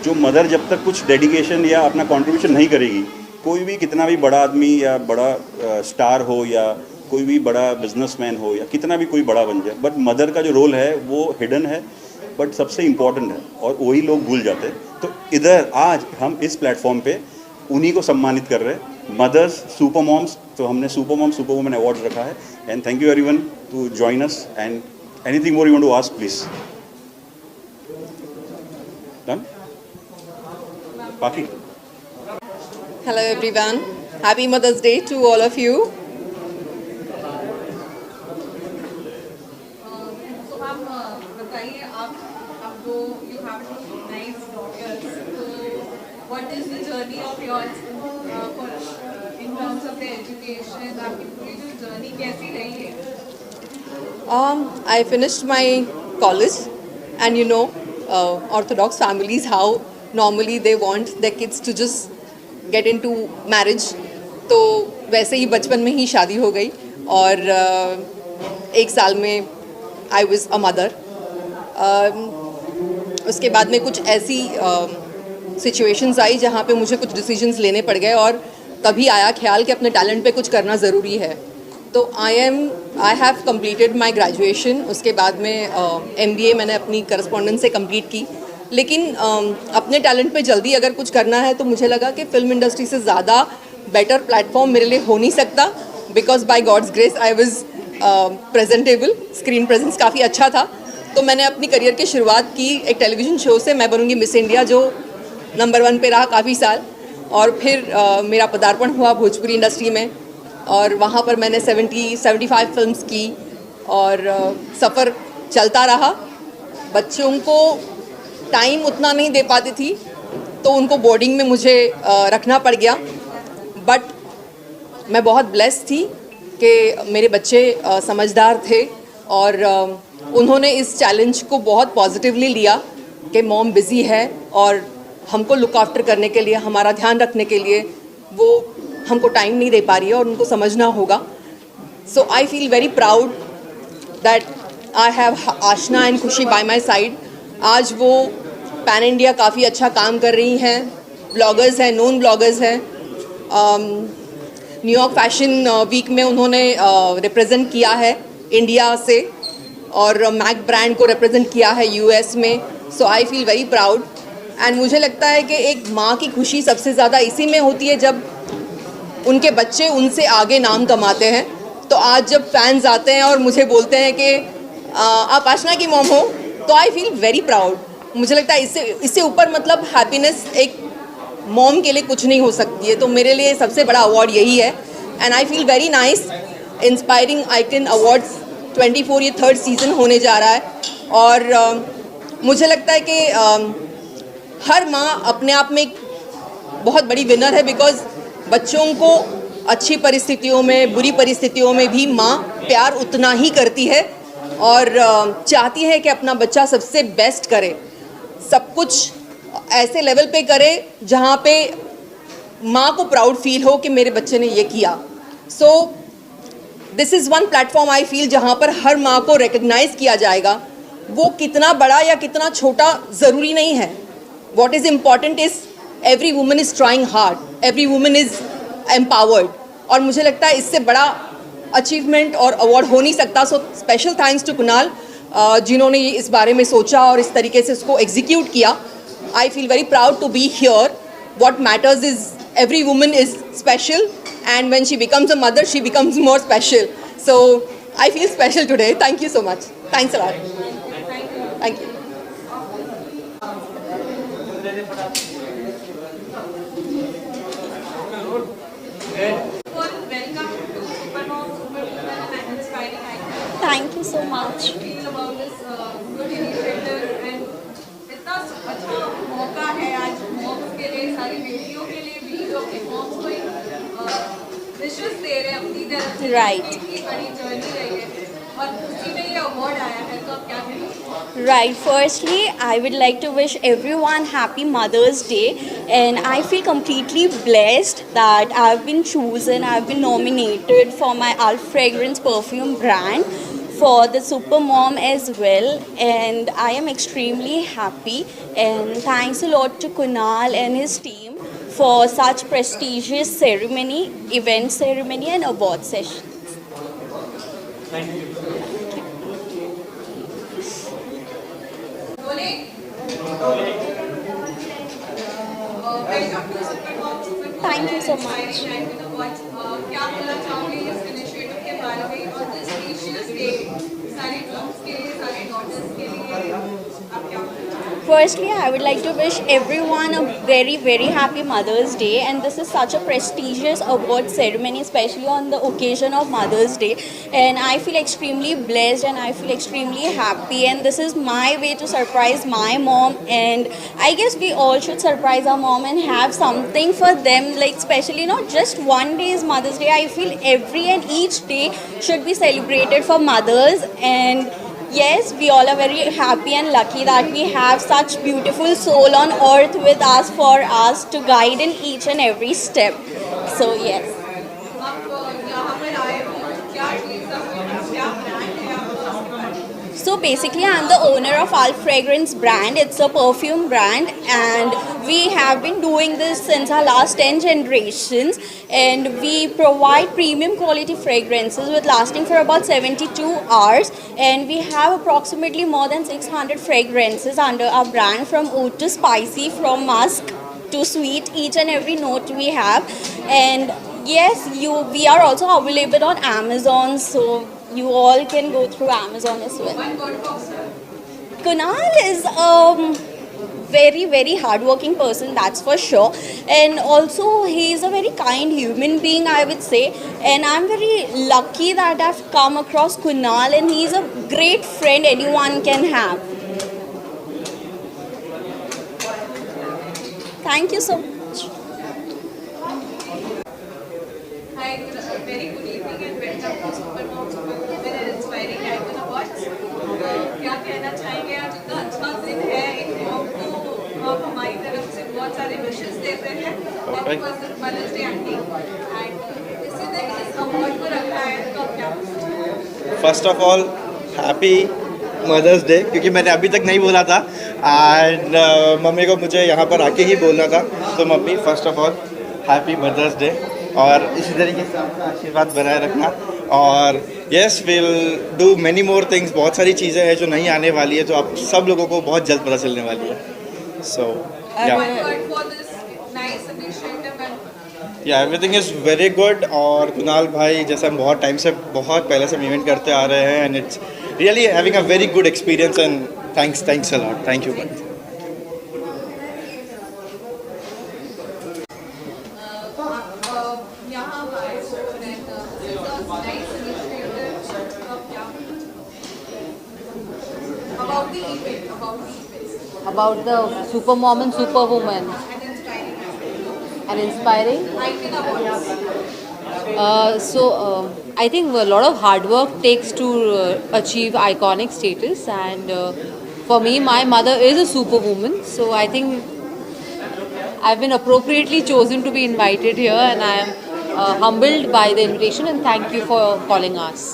Speaker 15: जो मदर जब तक कुछ डेडिकेशन या अपना कंट्रीब्यूशन नहीं करेगी, कोई भी कितना भी बड़ा आदमी या बड़ा स्टार हो या कोई भी बड़ा बिजनेसमैन हो या कितना भी कोई बड़ा बन जाए, बट मदर का जो रोल है वो हिडन है बट सबसे इम्पॉर्टेंट है और वही लोग भूल जाते हैं। तो इधर आज हम इस प्लेटफॉर्म पे उन्हीं को सम्मानित कर रहे हैं, मदर्स सुपर मॉम्स। तो हमने super mom super women award रखा है। And thank you everyone to join us and anything more you want to ask please. Done बाकी।
Speaker 18: Hello everyone, happy Mother's Day to all of you.
Speaker 10: So ma'am बताइए, आप दो you have two nice daughters. So what is the journey of yours for in terms of their education? आपकी पूरी जो journey कैसी रही है?
Speaker 18: I finished my college, and you know, Orthodox families how normally they want their kids to just get into marriage. तो वैसे ही बचपन में ही शादी हो गई और 1 साल में I was a mother. उसके बाद में कुछ ऐसी सिचुएशंस आई जहाँ पे मुझे कुछ डिसीजंस लेने पड़ गए और तभी आया ख्याल कि अपने टैलेंट पे कुछ करना ज़रूरी है। तो I have completed my graduation. उसके बाद में MBA मैंने अपनी करस्पॉन्डेंस से कंप्लीट की, लेकिन अपने टैलेंट पे जल्दी अगर कुछ करना है तो मुझे लगा कि फ़िल्म इंडस्ट्री से ज़्यादा बेटर प्लेटफॉर्म मेरे लिए हो नहीं सकता, because by God's grace I was presentable, screen presence काफ़ी अच्छा था। तो मैंने अपनी करियर की शुरुआत की एक टेलीविज़न शो से, मैं बनूंगी मिस इंडिया, जो नंबर 1 पे रहा काफ़ी साल। और फिर मेरा पदार्पण हुआ भोजपुरी इंडस्ट्री में और वहाँ पर मैंने 70-75 फिल्म्स की और सफ़र चलता रहा। बच्चों को टाइम उतना नहीं दे पाती थी तो उनको बोर्डिंग में मुझे रखना पड़ गया, बट मैं बहुत ब्लेस्ड थी कि मेरे बच्चे समझदार थे और उन्होंने इस चैलेंज को बहुत पॉजिटिवली लिया कि मॉम बिज़ी है और हमको लुक आफ्टर करने के लिए, हमारा ध्यान रखने के लिए वो हमको टाइम नहीं दे पा रही है और उनको समझना होगा। So I feel very proud that I have Aashna and Khushi by my side. आज वो पैन इंडिया काफ़ी अच्छा काम कर रही हैं, ब्लॉगर्स हैं, नोन ब्लॉगर्स हैं। न्यूयॉर्क फैशन वीक में उन्होंने रिप्रेजेंट किया है इंडिया से, और मैक ब्रांड को रिप्रेजेंट किया है यूएस में। So I feel very proud. And मुझे लगता है कि एक माँ की खुशी सबसे ज़्यादा इसी में होती है जब उनके बच्चे उनसे आगे नाम कमाते हैं। तो आज जब फैंस आते हैं और मुझे बोलते हैं कि आप आशना की मॉम हो, तो आई फील वेरी प्राउड। मुझे लगता है इससे ऊपर मतलब हैप्पीनेस एक मॉम के लिए कुछ नहीं हो सकती है। तो मेरे लिए सबसे बड़ा अवार्ड यही है। And I feel very nice. Inspiring icon awards 24 ये 3rd सीज़न होने जा रहा है, और मुझे लगता है कि हर माँ अपने आप में एक बहुत बड़ी विनर है, बिकॉज बच्चों को अच्छी परिस्थितियों में, बुरी परिस्थितियों में भी माँ प्यार उतना ही करती है और चाहती है कि अपना बच्चा सबसे बेस्ट करे, सब कुछ ऐसे लेवल पे करे जहाँ पे माँ को प्राउड फील हो कि मेरे बच्चे ने ये किया। So this is one platform I feel जहाँ पर हर माँ को रिकग्नाइज़ किया जाएगा। वो कितना बड़ा या कितना छोटा ज़रूरी नहीं है। What is important is every woman is trying hard, every woman is empowered. और मुझे लगता है इससे बड़ा अचीवमेंट और अवार्ड हो नहीं सकता। So special thanks to Kunal जिन्होंने ये इस बारे में सोचा और इस तरीके से उसको एग्जीक्यूट किया। I feel very proud to be here. What matters is every woman is special, and when she becomes a mother, she becomes more special. So I feel special today. Thank you so much. Thanks a lot. Thank you.
Speaker 11: Thank you so much.
Speaker 10: अच्छा मौका है आज moms के लिए, सारी बेटियों के लिए भी जो अपने मॉम्स को विशेस दे रहे हैं अपनी तरफ से।
Speaker 11: Right.
Speaker 10: इतनी बड़ी जर्नी रही है और उसी में ये अवार्ड आया है, तो आप क्या कहेंगे?
Speaker 11: Right. Firstly, I would like to wish everyone happy Mother's Day, and I feel completely blessed that I've been chosen, I've been nominated for my Alf Fragrance perfume brand for the Super Mom as well, and I am extremely happy, and thanks a lot to Kunal and his team for such prestigious ceremony, event ceremony and award sessions.
Speaker 8: Thank you.
Speaker 11: Thank you so much.
Speaker 10: क्या बोलना चाहोगे इस initiative के बारे में और this precious day सारी moms के लिए, सारी डॉटर्स के लिए आप क्या?
Speaker 11: Firstly, I would like to wish everyone a very, very happy Mother's Day, and this is such a prestigious award ceremony, especially on the occasion of Mother's Day, and I feel extremely blessed and I feel extremely happy, and this is my way to surprise my mom, and I guess we all should surprise our mom and have something for them, like especially not just one day is Mother's Day. I feel every and each day should be celebrated for mothers, and yes, we all are very happy and lucky that we have such beautiful soul on earth with us for us to guide in each and every step. So yes.
Speaker 10: आप यहाँ पर आए हो, क्या चीज़ क्या brand है आपका?
Speaker 11: So basically, I'm the owner of Alf Fragrance brand. It's a perfume brand, and we have been doing this since our last 10 generations. And we provide premium quality fragrances with lasting for about 72 hours. And we have approximately more than 600 fragrances under our brand, from oud to spicy, from musk to sweet, each and every note we have. And yes, we are also available on Amazon, so you all can go through Amazon as well. Kunal is very, very hardworking person, that's for sure. And also, he is a very kind human being, I would say. And I'm very lucky that I've come across Kunal, and he's a great friend anyone can have. Thank you so much.
Speaker 10: Hi, very good evening and welcome to Super Mom, Super Women and Inspiring Icon Awards. क्या कहना चाहेंगे? आज इतना अच्छा दिन है, एक mom को आप हमारी तरफ से बहुत सारे विशेस देते हैं। मदर्स डे आंटी, एंड इसी दिन इस अवार्ड को रखा है, तो आप क्या?
Speaker 19: First of all, happy mother's day, क्योंकि मैंने अभी तक नहीं बोला था एंड मम्मी को मुझे यहाँ पर आके ही बोलना था। तो mummy first of all happy mother's day, और इसी तरीके से आपका आशीर्वाद बनाए रखना। और yes, will do many more things, बहुत सारी चीज़ें हैं जो नहीं आने वाली है, जो आप सब लोगों को बहुत जल्द पता चलने वाली है। सो या एवरीथिंग इज़ वेरी गुड। और कुणाल भाई जैसे हम बहुत टाइम से, बहुत पहले से इवेंट करते आ रहे हैं and it's really having a very good experience and thanks a lot, thank you.
Speaker 20: About the super mom and super woman and inspiring. I think a lot of hard work takes to achieve iconic status, and for me, my mother is a superwoman. So I think I've been appropriately chosen to be invited here, and I am humbled by the invitation, and thank you for calling us.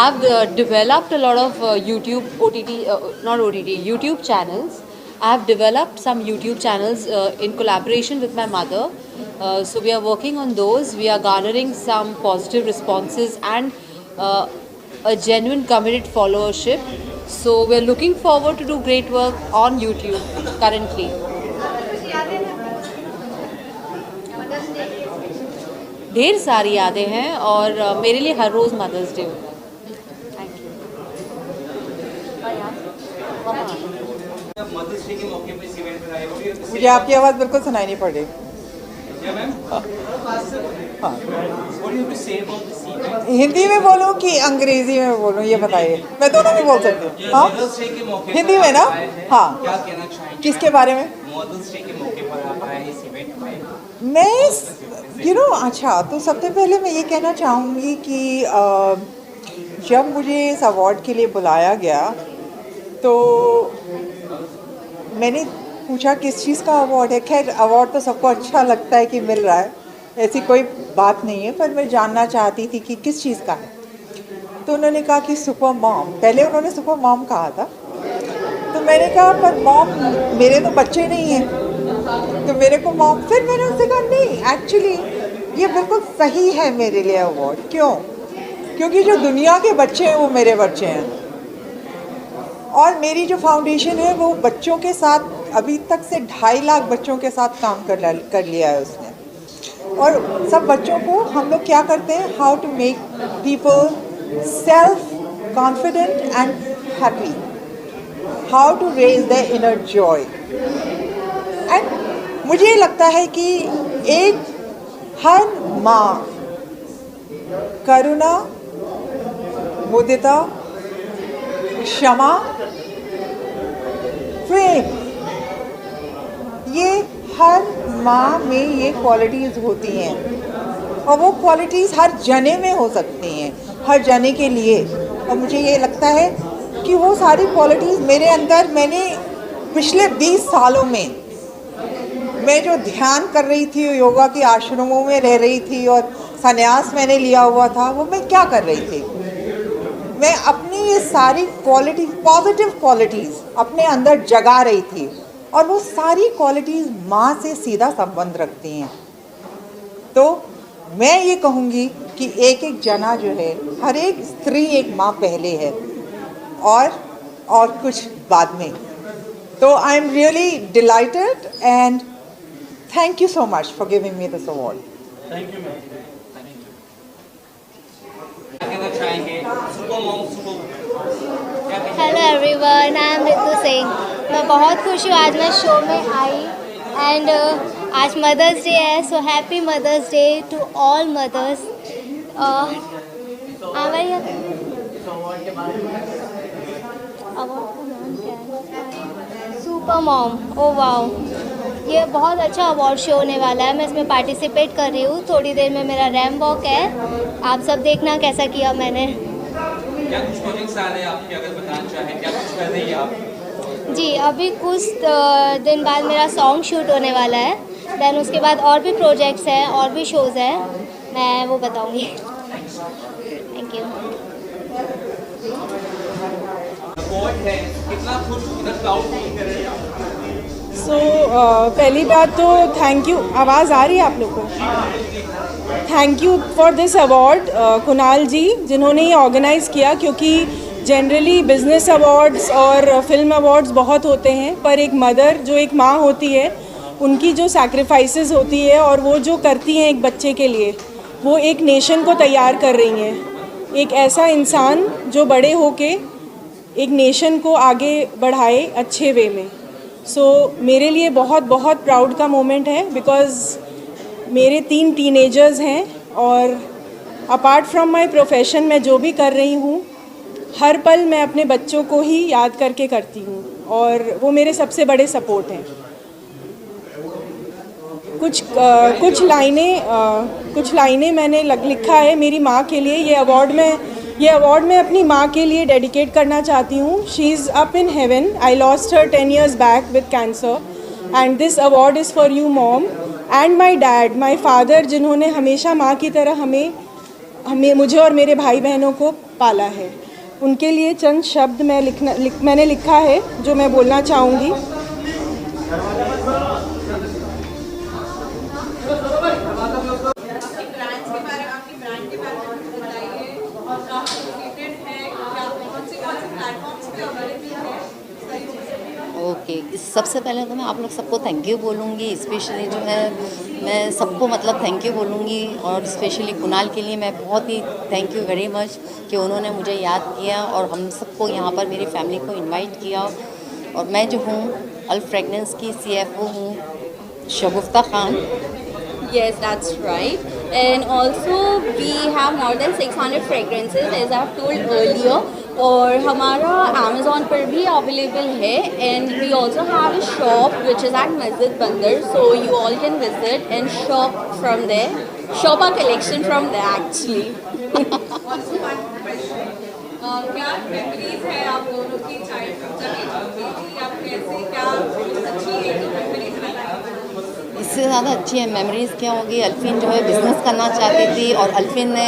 Speaker 20: I've developed a lot of YouTube YouTube channels. I've developed some YouTube channels in collaboration with my mother. So we are working on those. We are garnering some positive responses and a genuine committed followership. So we're looking forward to do great work on YouTube currently. ढेर सारी यादें हैं और मेरे लिए हर रोज़ mother's day होता है।
Speaker 21: मुझे आपकी आवाज़ बिल्कुल सुनाई नहीं पड़ रही। हिंदी में बोलूं कि अंग्रेजी में बोलूं, ये बताइए। मैं दोनों में बोल सकती हूँ। हाँ, हिंदी में ना। हाँ, किसके बारे में? मैं अच्छा, तो सबसे पहले मैं ये कहना चाहूँगी कि जब मुझे इस अवार्ड के लिए बुलाया गया तो मैंने पूछा किस चीज़ का अवार्ड है। खैर, अवार्ड तो सबको अच्छा लगता है कि मिल रहा है, ऐसी कोई बात नहीं है, पर मैं जानना चाहती थी कि किस चीज़ का है। तो उन्होंने कहा कि सुपर मॉम। पहले उन्होंने सुपर मॉम कहा था, तो मैंने कहा पर मॉम, मेरे तो बच्चे नहीं हैं, तो मेरे को मॉम। फिर मैंने उनसे कहा नहीं, एक्चुअली ये बिल्कुल सही है मेरे लिए अवार्ड। क्यों? क्योंकि जो दुनिया के बच्चे हैं वो मेरे बच्चे हैं, और मेरी जो फाउंडेशन है वो बच्चों के साथ अभी तक से 2.5 लाख बच्चों के साथ काम कर लिया है उसने। और सब बच्चों को हम लोग क्या करते हैं, how to make people self confident and happy, how to raise the inner joy. And मुझे लगता है कि एक हर माँ करुणा, मुदिता, क्षमा, प्रेम, ये हर माँ में ये क्वालिटीज़ होती हैं, और वो क्वालिटीज़ हर जने में हो सकती हैं, हर जने के लिए। और मुझे ये लगता है कि वो सारी क्वालिटीज़ मेरे अंदर, मैंने पिछले 20 सालों में मैं जो ध्यान कर रही थी, योगा के आश्रमों में रह रही थी और संन्यास मैंने लिया हुआ था, वो मैं क्या कर रही थी, मैं अपनी ये सारी क्वालिटी, पॉजिटिव क्वालिटीज़ अपने अंदर जगा रही थी। और वो सारी क्वालिटीज़ माँ से सीधा संबंध रखती हैं। तो मैं ये कहूँगी कि एक एक जना जो है, हर एक स्त्री एक माँ पहले है और कुछ बाद में। तो I am really delighted and thank you so much for giving me this award.
Speaker 2: Thank you ma'am. क्या कहना चाहेंगे super mom,
Speaker 22: hello everyone, I am Ritu Singh. मैं बहुत खुश हूँ आज मैं शो में आई, एंड आज मदर्स डे है, so happy mother's day to all mothers. Super mom, oh wow, ये बहुत अच्छा अवार्ड शो होने वाला है। मैं इसमें पार्टिसिपेट कर रही हूँ। थोड़ी देर में मेरा रैम वॉक है, आप सब देखना कैसा किया मैंने।
Speaker 2: क्या कुछ प्रोजेक्ट्स आ रहे हैं आपके, अगर बताना चाहें, क्या कुछ कर रही है आप?
Speaker 22: जी, अभी कुछ दिन बाद मेरा सॉन्ग शूट होने वाला है, देन उसके बाद और भी प्रोजेक्ट्स हैं और भी शोज़ हैं। मैं वो बताऊंगी। Thank you.
Speaker 2: है कितना खुश कितना प्राउड फील कर रहे हैं?
Speaker 3: पहली बात तो थैंक यू। आवाज़ आ रही है आप लोग को? Thank you for this award Kunal ji, जिन्होंने ये ऑर्गेनाइज़ किया, क्योंकि जनरली बिजनेस अवार्ड्स और फिल्म अवार्ड्स बहुत होते हैं, पर एक मदर जो एक माँ होती है, उनकी जो सैक्रिफाइसेस होती है और वो जो करती हैं एक बच्चे के लिए, वो एक नेशन को तैयार कर रही हैं। एक ऐसा इंसान जो बड़े होके एक नेशन को आगे बढ़ाए अच्छे वे में। मेरे लिए बहुत बहुत प्राउड का मोमेंट है, बिकॉज़ मेरे 3 टीनेजर्स हैं और अपार्ट फ्रॉम माय प्रोफेशन मैं जो भी कर रही हूँ, हर पल मैं अपने बच्चों को ही याद करके करती हूँ और वो मेरे सबसे बड़े सपोर्ट हैं। कुछ लाइनें मैंने लिखा है मेरी माँ के लिए। ये अवार्ड मैं अपनी माँ के लिए डेडिकेट करना चाहती हूँ। She is up in heaven. I lost her 10 years back with cancer and this award is for you mom and my dad, my father, जिन्होंने हमेशा माँ की तरह हमें मुझे और मेरे भाई बहनों को पाला है। उनके लिए चंद शब्द मैंने लिखा है जो मैं बोलना चाहूँगी।
Speaker 20: ओके, सबसे पहले तो मैं आप लोग सबको थैंक यू बोलूँगी। स्पेशली जो है मैं सबको मतलब थैंक यू बोलूँगी, और स्पेशली कुणाल के लिए मैं बहुत ही थैंक यू वेरी मच कि उन्होंने मुझे याद किया और हम सबको यहाँ पर मेरी फैमिली को इनवाइट किया। और मैं जो हूँ अल्फ फ्रेगनेंस की CFO हूँ, शगुफ्ता Khan.
Speaker 11: Yes, that's right. And also we have more than 600 fragrances, as I've told earlier. और हमारा Amazon पर भी अवेलेबल है, and we also have a shop which is at Masjid Bandar, so you all can visit and shop from there. Shop our collection from there actually.
Speaker 10: क्या memories है आप दोनों की चाइल्डहुड? आप कैसे क्या अच्छी मेमोरीज बनाई?
Speaker 20: इससे ज़्यादा अच्छी है मेमोरीज़ क्या होगी। अल्फिन जो है बिज़नेस करना चाहती थी और अल्फिन ने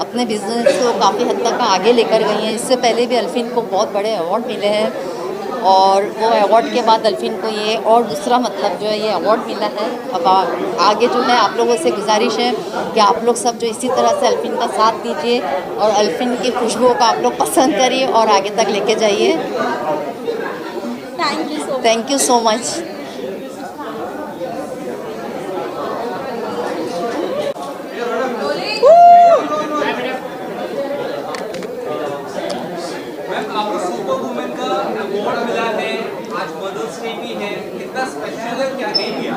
Speaker 20: अपने बिज़नेस को काफ़ी हद तक आगे लेकर गई हैं। इससे पहले भी अल्फिन को बहुत बड़े अवार्ड मिले हैं, और वो अवार्ड के बाद अल्फिन को ये और दूसरा मतलब जो है ये अवार्ड मिला है। अब आगे जो है आप लोगों से गुजारिश है कि आप लोग सब जो इसी तरह से अल्फिन का साथ दीजिए और अल्फिन की खुशबू का आप लोग पसंद करिए और आगे तक लेके जाइए। Thank you so much.
Speaker 2: आपको सुपर वुमेन का अवार्ड मिला है, आज मदर्स डे भी है, कितना स्पेशल है, क्या कहेंगे?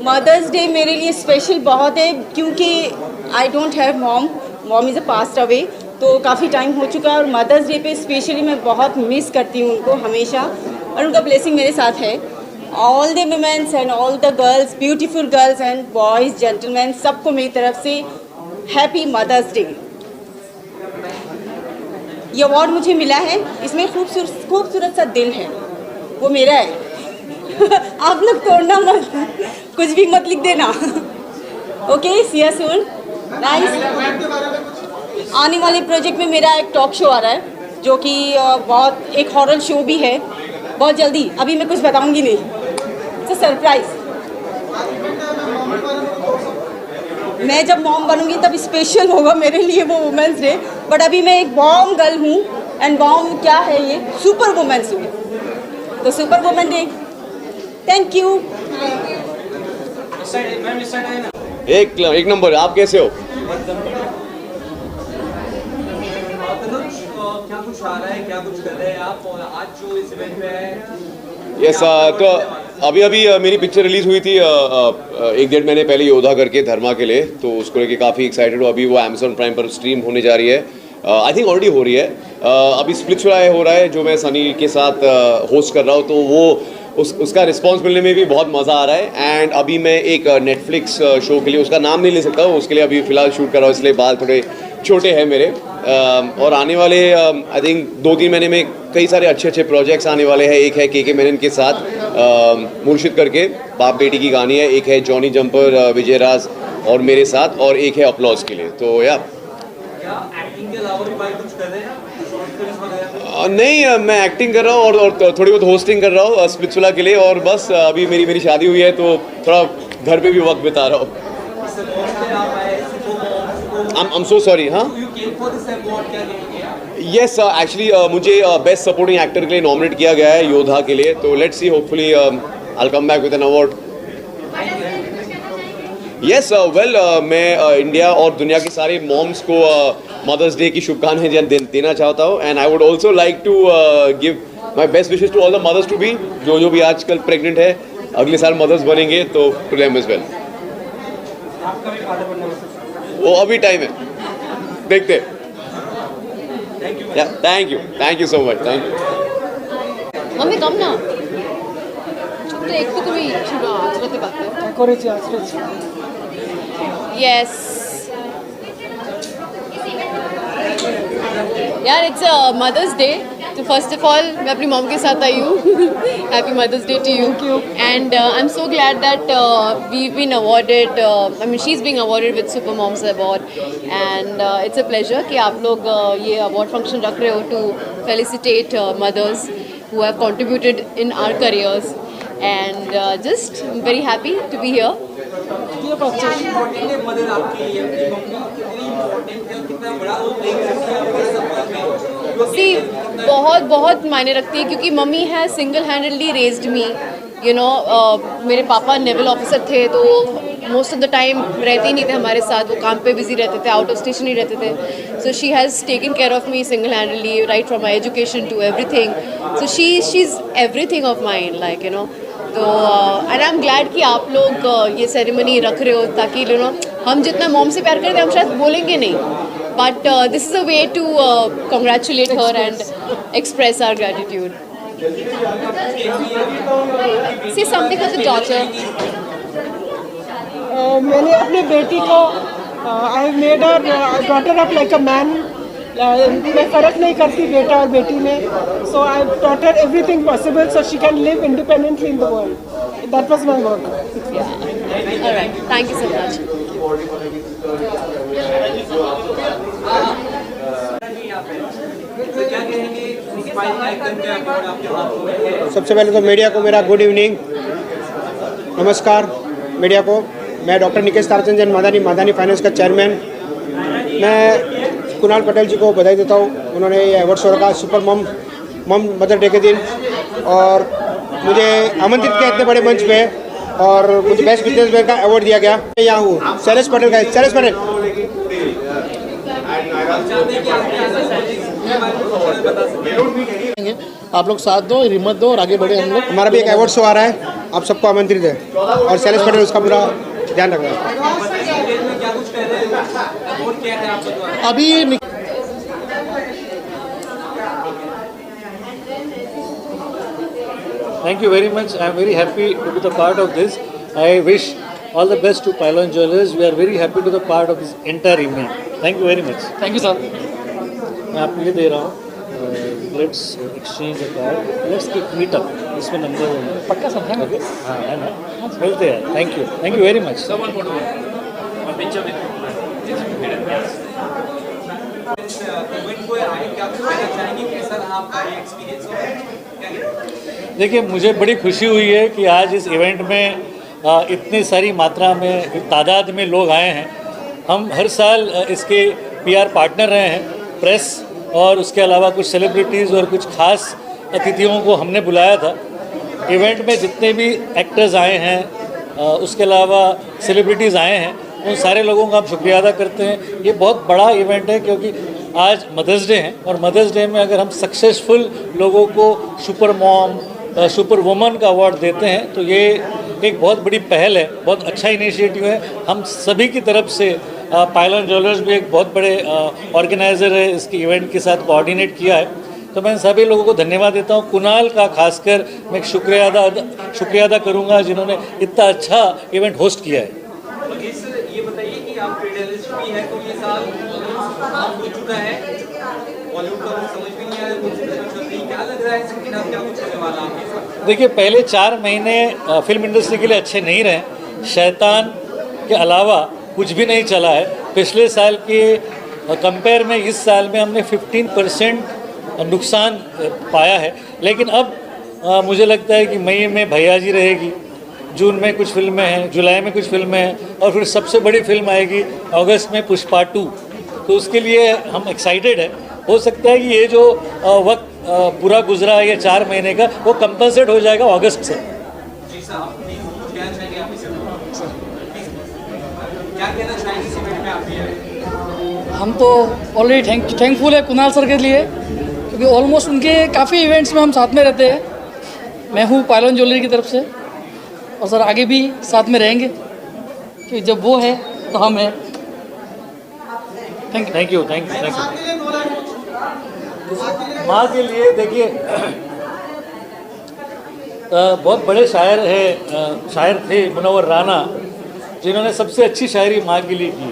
Speaker 3: मदर्स डे मेरे लिए स्पेशल बहुत है, क्योंकि I don't have mom is a passed away, तो काफ़ी टाइम हो चुका है। और मदर्स डे पे स्पेशली मैं बहुत मिस करती हूँ उनको हमेशा, और उनका ब्लेसिंग मेरे साथ है। All the womens and all the girls, beautiful girls and boys, gentleman, सबको मेरी तरफ से हैप्पी मदर्स डे। ये अवार्ड मुझे मिला है, इसमें खूबसूरत सा दिल है, वो मेरा है। आप लोग तोड़ना मत, कुछ भी मत लिख देना। Okay, see you soon. Nice. आने वाले प्रोजेक्ट में मेरा एक टॉक शो आ रहा है, जो कि बहुत एक हॉरर शो भी है, बहुत जल्दी। अभी मैं कुछ बताऊंगी नहीं, इट्स अ सरप्राइज। मैं जब मॉम बनूंगी तब स्पेशल होगा मेरे लिए वो वुमेंस डे, बट अभी मैं एक बॉम गर्ल हूँ, एंड बॉम क्या है, ये सुपर वुमेंस हूँ, तो super women day. Thank you.
Speaker 5: एक नंबर। आप कैसे हो?
Speaker 2: क्या कुछ आ रहा है, क्या कुछ कर रहे हैं आप, और आज जो इस इवेंट में है?
Speaker 5: यस, तो अभी मेरी पिक्चर रिलीज़ हुई थी 1-1.5 महीने पहले योद्धा करके, धर्मा के लिए, तो उसको लेके काफ़ी एक्साइटेड हूँ। अभी वो Amazon प्राइम पर स्ट्रीम होने जा रही है, आई थिंक ऑलरेडी हो रही है। अभी स्प्लिट्सविला हो रहा है जो मैं सनी के साथ होस्ट कर रहा हूँ, तो वो उसका रिस्पांस मिलने में भी बहुत मज़ा आ रहा है। एंड अभी मैं एक नेटफ्लिक्स शो के लिए, उसका नाम नहीं ले सकता, उसके लिए अभी फ़िलहाल शूट कर रहा हूँ, इसलिए बाल थोड़े छोटे हैं मेरे। और आने वाले आई थिंक 2-3 महीने में कई सारे अच्छे प्रोजेक्ट्स आने वाले हैं। एक है के मेनन के साथ मुर्शिद करके, बाप बेटी की कहानी है। एक है जॉनी जंपर, विजय राज और मेरे साथ, और एक है अपलॉज के लिए। तो या
Speaker 2: एक्टिंग के अलावा भी भाई कुछ कर रहे हैं?
Speaker 5: नहीं, मैं एक्टिंग कर रहा हूँ और थोड़ी बहुत होस्टिंग कर रहा हूँ स्पिट्सविला के लिए, और बस अभी मेरी शादी हुई है तो थोड़ा घर पे भी वक्त बिता रहा हूँ। I'm so sorry, हाँ? Yes, actually मुझे बेस्ट सपोर्टिंग एक्टर के लिए नॉमिनेट किया गया है योद्धा के लिए, तो let's C, hopefully I'll come back with an award. Yes, well, मैं इंडिया और दुनिया की सारी मॉम्स को मदर्स डे की शुभकामनाएं देना चाहता हूँ, and I would also like to give my best wishes to all the mothers to be, जो भी आजकल प्रेग्नेंट है, अगले साल मदर्स बनेंगे, तो टू देम एज वेल। वो अभी टाइम है, देखते। Thank you so much, thank you.
Speaker 20: Mummy कम ना ছোট্ট একটু তুমি চলাতে পারতে
Speaker 6: করেছি।
Speaker 20: यस यार, इट्स मदर्स डे, तो फर्स्ट ऑफ ऑल मैं अपनी मॉम के साथ आई हूँ। Happy mother's day to you, and I am so glad that we been awarded, I mean she is being awarded with super moms award, and it's a pleasure कि आप लोग ये अवार्ड फंक्शन रख रहे हो to felicitate mothers who have contributed in our careers, and just I'm very happy to be here. See, बहुत मायने रखती है, क्योंकि मम्मी है single handedly raised me, you know. मेरे पापा नेवल ऑफिसर थे, तो मोस्ट ऑफ द टाइम रहते ही नहीं थे हमारे साथ, वो काम पे बिजी रहते थे, आउट ऑफ स्टेशन ही रहते थे। So she has taken care of me single handedly, right from my education to everything. So she is everything of mine, like you know. तो एंड आई एम ग्लैड कि आप लोग ये ceremony रख रहे हो, ताकि यू नो हम जितना मॉम से प्यार करते हैं हम शायद बोलेंगे नहीं, but this is a way to congratulate her and express our gratitude. See something for the daughter.
Speaker 6: मैंने अपने बेटी को I made her daughter up like a man. मैं फ़र्क नहीं करती बेटा और बेटी में, so I taught her everything possible so she can live independently in the world. That was my work.
Speaker 20: Alright, thank you so much.
Speaker 7: सबसे पहले तो मीडिया को मेरा गुड इवनिंग, नमस्कार मीडिया को। मैं डॉक्टर निकेश तारचंद मादानी फाइनेंस का चेयरमैन। मैं कुणाल पटेल जी को बधाई देता हूँ, उन्होंने ये अवार्ड शो रखा सुपर मम मदर डे के दिन, और मुझे आमंत्रित किया इतने बड़े मंच पे, और मुझे बेस्ट बिजनेसमैन का अवार्ड दिया गया। मैं यहाँ हूँ शैलेश पटेल का। शैलेश पटेल,
Speaker 23: आप लोग साथ दो, हिम्मत दो और आगे बढ़े हम लोग।
Speaker 7: हमारा भी एक अवार्ड शो आ रहा है, आप सबको आमंत्रित है, और शैलेश पटेल उसका पूरा ध्यान रख रहा है।
Speaker 23: अभी
Speaker 24: Thank you very much. I am very happy to be the part of this. I wish all the best to Pylon Jewelers. We are very happy to be the part of this entire evening. Thank you very much.
Speaker 23: Thank you, sir.
Speaker 24: मैं आपको ये दे रहा हूँ। Let's exchange a card. Let's meet up. इसमें number
Speaker 23: पक्का सब है।
Speaker 24: Okay. हाँ है ना? मिलते हैं। Thank you. Thank you very much. देखिए, मुझे बड़ी खुशी हुई है कि आज इस इवेंट में इतनी सारी मात्रा में तादाद में लोग आए हैं। हम हर साल इसके पीआर पार्टनर रहे हैं, प्रेस और उसके अलावा कुछ सेलिब्रिटीज़ और कुछ खास अतिथियों को हमने बुलाया था। इवेंट में जितने भी एक्टर्स आए हैं, उसके अलावा सेलिब्रिटीज़ आए हैं, उन सारे लोगों का हम शुक्रिया अदा करते हैं। ये बहुत बड़ा इवेंट है, क्योंकि आज मदर्स डे है, और मदर्स डे में अगर हम सक्सेसफुल लोगों को सुपर मॉम, सुपर वुमन का अवार्ड देते हैं, तो ये एक बहुत बड़ी पहल है, बहुत अच्छा इनिशिएटिव है। हम सभी की तरफ से पायलॉन ज्वेलर्स भी एक बहुत बड़े ऑर्गेनाइज़र है, इसके इवेंट के साथ कोऑर्डिनेट किया है, तो मैं सभी लोगों को धन्यवाद देता हूँ। कुणाल का खासकर मैं शुक्रिया अदा करूँगा, जिन्होंने इतना अच्छा इवेंट होस्ट किया है।
Speaker 2: ये बताइए कि आप क्रेडिलिस्ट भी है, तो ये साल हो चुका है, बॉलीवुड का कुछ समझ भी नहीं आया, कुछ क्या लग रहा है इसके साथ, क्या कुछ होने वाला आपके साथ?
Speaker 24: देखिए, पहले 4 महीने फिल्म इंडस्ट्री के लिए अच्छे नहीं रहे। शैतान के अलावा कुछ भी नहीं चला है। पिछले साल के कंपेयर में इस साल में हमने 15% नुकसान पाया है। लेकिन अब मुझे लगता है कि मई में भैया जी रहेगी, जून में कुछ फिल्में हैं, जुलाई में कुछ फिल्में हैं, और फिर सबसे बड़ी फिल्म आएगी अगस्त में पुष्पा 2। तो उसके लिए हम एक्साइटेड हैं। हो सकता है कि ये जो वक्त पूरा गुजरा है ये 4 महीने का, वो कंपनसेट हो जाएगा अगस्त से।
Speaker 1: हम तो ऑलरेडी थैंकफुल है कुणाल सर के लिए, क्योंकि ऑलमोस्ट उनके काफ़ी इवेंट्स में हम साथ में रहते हैं। मैं हूँ पायलन ज्वेलरी की तरफ से, और सर आगे भी साथ में रहेंगे, क्योंकि जब वो है तो हम हैं।
Speaker 24: Thank you. माँ के लिए देखिए, बहुत बड़े शायर थे मुनव्वर राना, जिन्होंने सबसे अच्छी शायरी माँ के लिए की।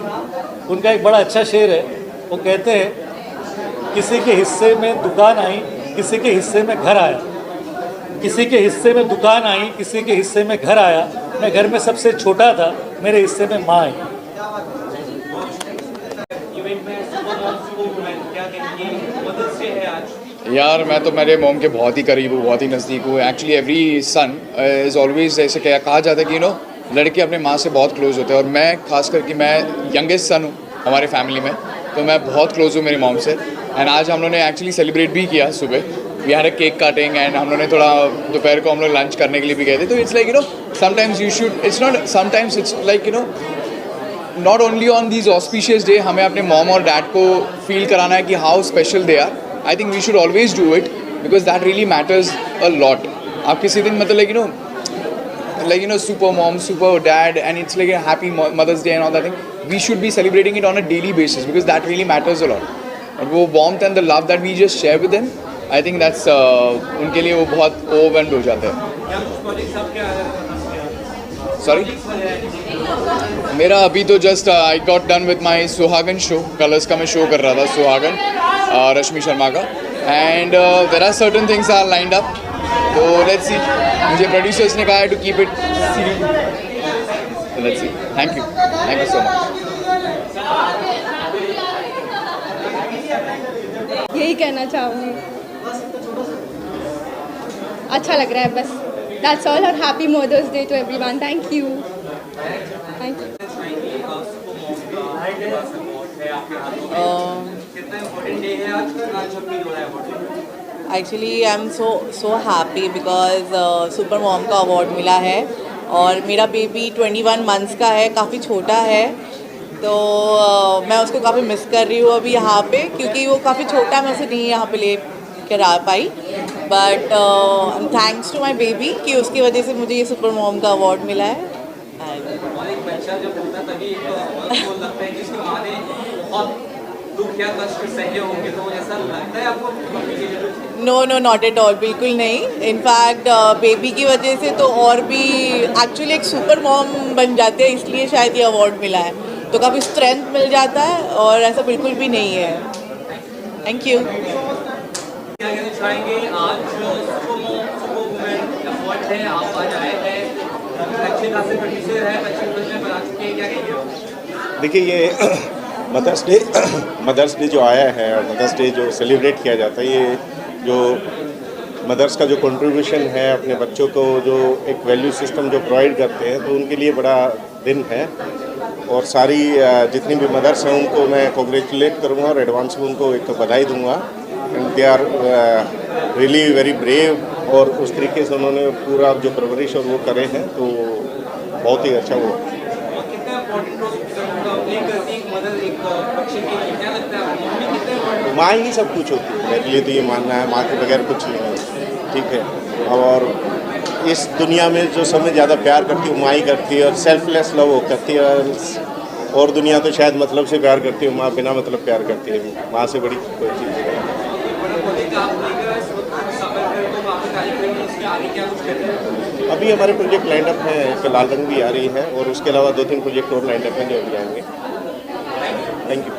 Speaker 24: उनका एक बड़ा अच्छा शेर है, वो कहते हैं किसी के हिस्से में दुकान आई, किसी के हिस्से में घर आया, किसी के हिस्से में दुकान आई, किसी के हिस्से में घर आया, मैं घर में सबसे छोटा था, मेरे हिस्से में माँ आई।
Speaker 9: यार मैं तो मेरे मॉम के बहुत ही करीब हूँ, बहुत ही नज़दीक हूँ। Actually every son is always, ऐसे कहा जाता है कि लड़के अपने माँ से बहुत क्लोज होते हैं, और मैं खास करके मैं यंगेस्ट सन हूँ हमारे फैमिली में, तो मैं बहुत क्लोज हूँ मेरी मॉम से। एंड आज हम लोगों ने एक्चुअली सेलिब्रेट भी किया सुबह, we had a cake cutting, and हम लोगों ने थोड़ा दोपहर को हम लोग लंच करने के लिए भी गए थे। तो it's like sometimes you should, it's not sometimes, it's like not only on these auspicious day हमें अपने मॉम और डैड को फील कराना है कि how special they are. I think we should always do it, because that really matters a lot. आप किसी दिन मतलब like super mom, super dad, and it's like a happy Mother's Day and all that thing, we should be celebrating it on a daily basis, because that really matters a lot. And वो warmth and the love that we just share with them, I think that's उनके लिए वो बहुत overwhelmed हो जाते हैं। Sorry? मेरा अभी तो just I got done with my सुहागन show, कलर्स का मैं शो कर रहा था, सुहागन रश्मि शर्मा का, and there are certain things are lined up, तो लेट्स सी। मुझे प्रोड्यूसर्स ने कहा है टू कीप इट सीरीज, तो let's see. Thank you so much.
Speaker 3: यही कहना चाहूँगी, अच्छा लग रहा है बस, दैट्स ऑल। और happy mother's day to everyone. Thank you.
Speaker 13: Actually I am so happy because super mom का अवार्ड मिला है, और मेरा बेबी 21 मंथ्स का है, काफ़ी छोटा है, तो मैं उसको काफ़ी मिस कर रही हूँ अभी यहाँ पे, क्योंकि वो काफ़ी छोटा, मैं उसे नहीं यहाँ पे ले कर आ पाई। But thanks to my baby कि उसकी वजह से मुझे ये सुपर मॉम का अवार्ड मिला है। नो नॉट एट ऑल, बिल्कुल नहीं। इनफैक्ट बेबी की वजह से तो और भी एक्चुअली एक सुपर मॉम बन जाते हैं, इसलिए शायद ये अवार्ड मिला है, तो काफ़ी स्ट्रेंथ मिल जाता है, और ऐसा बिल्कुल भी नहीं है। Thank you.
Speaker 14: देखिए ये मदर्स डे जो आया है, और मदर्स डे जो सेलिब्रेट किया जाता है, ये जो मदर्स का जो कंट्रीब्यूशन है अपने बच्चों को जो एक वैल्यू सिस्टम जो प्रोवाइड करते हैं, तो उनके लिए बड़ा दिन है। और सारी जितनी भी मदर्स हैं उनको मैं कॉन्ग्रेचुलेट करूँगा और एडवांस में उनको एक बधाई दूँगा। And they are really very brave, और उस तरीके से उन्होंने पूरा जो परवरिश और वो करे हैं, तो बहुत ही अच्छा वो। माँ ही सब कुछ होती है, मेरे लिए तो ये मानना है, माँ के बगैर कुछ नहीं है, ठीक है। और इस दुनिया में जो सबसे ज़्यादा प्यार करती है माँ ही करती है, और सेल्फलेस लव वो करती है, और दुनिया तो शायद मतलब से प्यार करती है, माँ बिना मतलब प्यार करती है। माँ से बड़ी कोई चीज़ नहीं। अभी हमारे प्रोजेक्ट लाइंड अप हैं, एक लाल रंग भी आ रही है, और उसके अलावा 2-3 प्रोजेक्ट और लाइंड अप हैं जो अभी आएंगे। Thank you.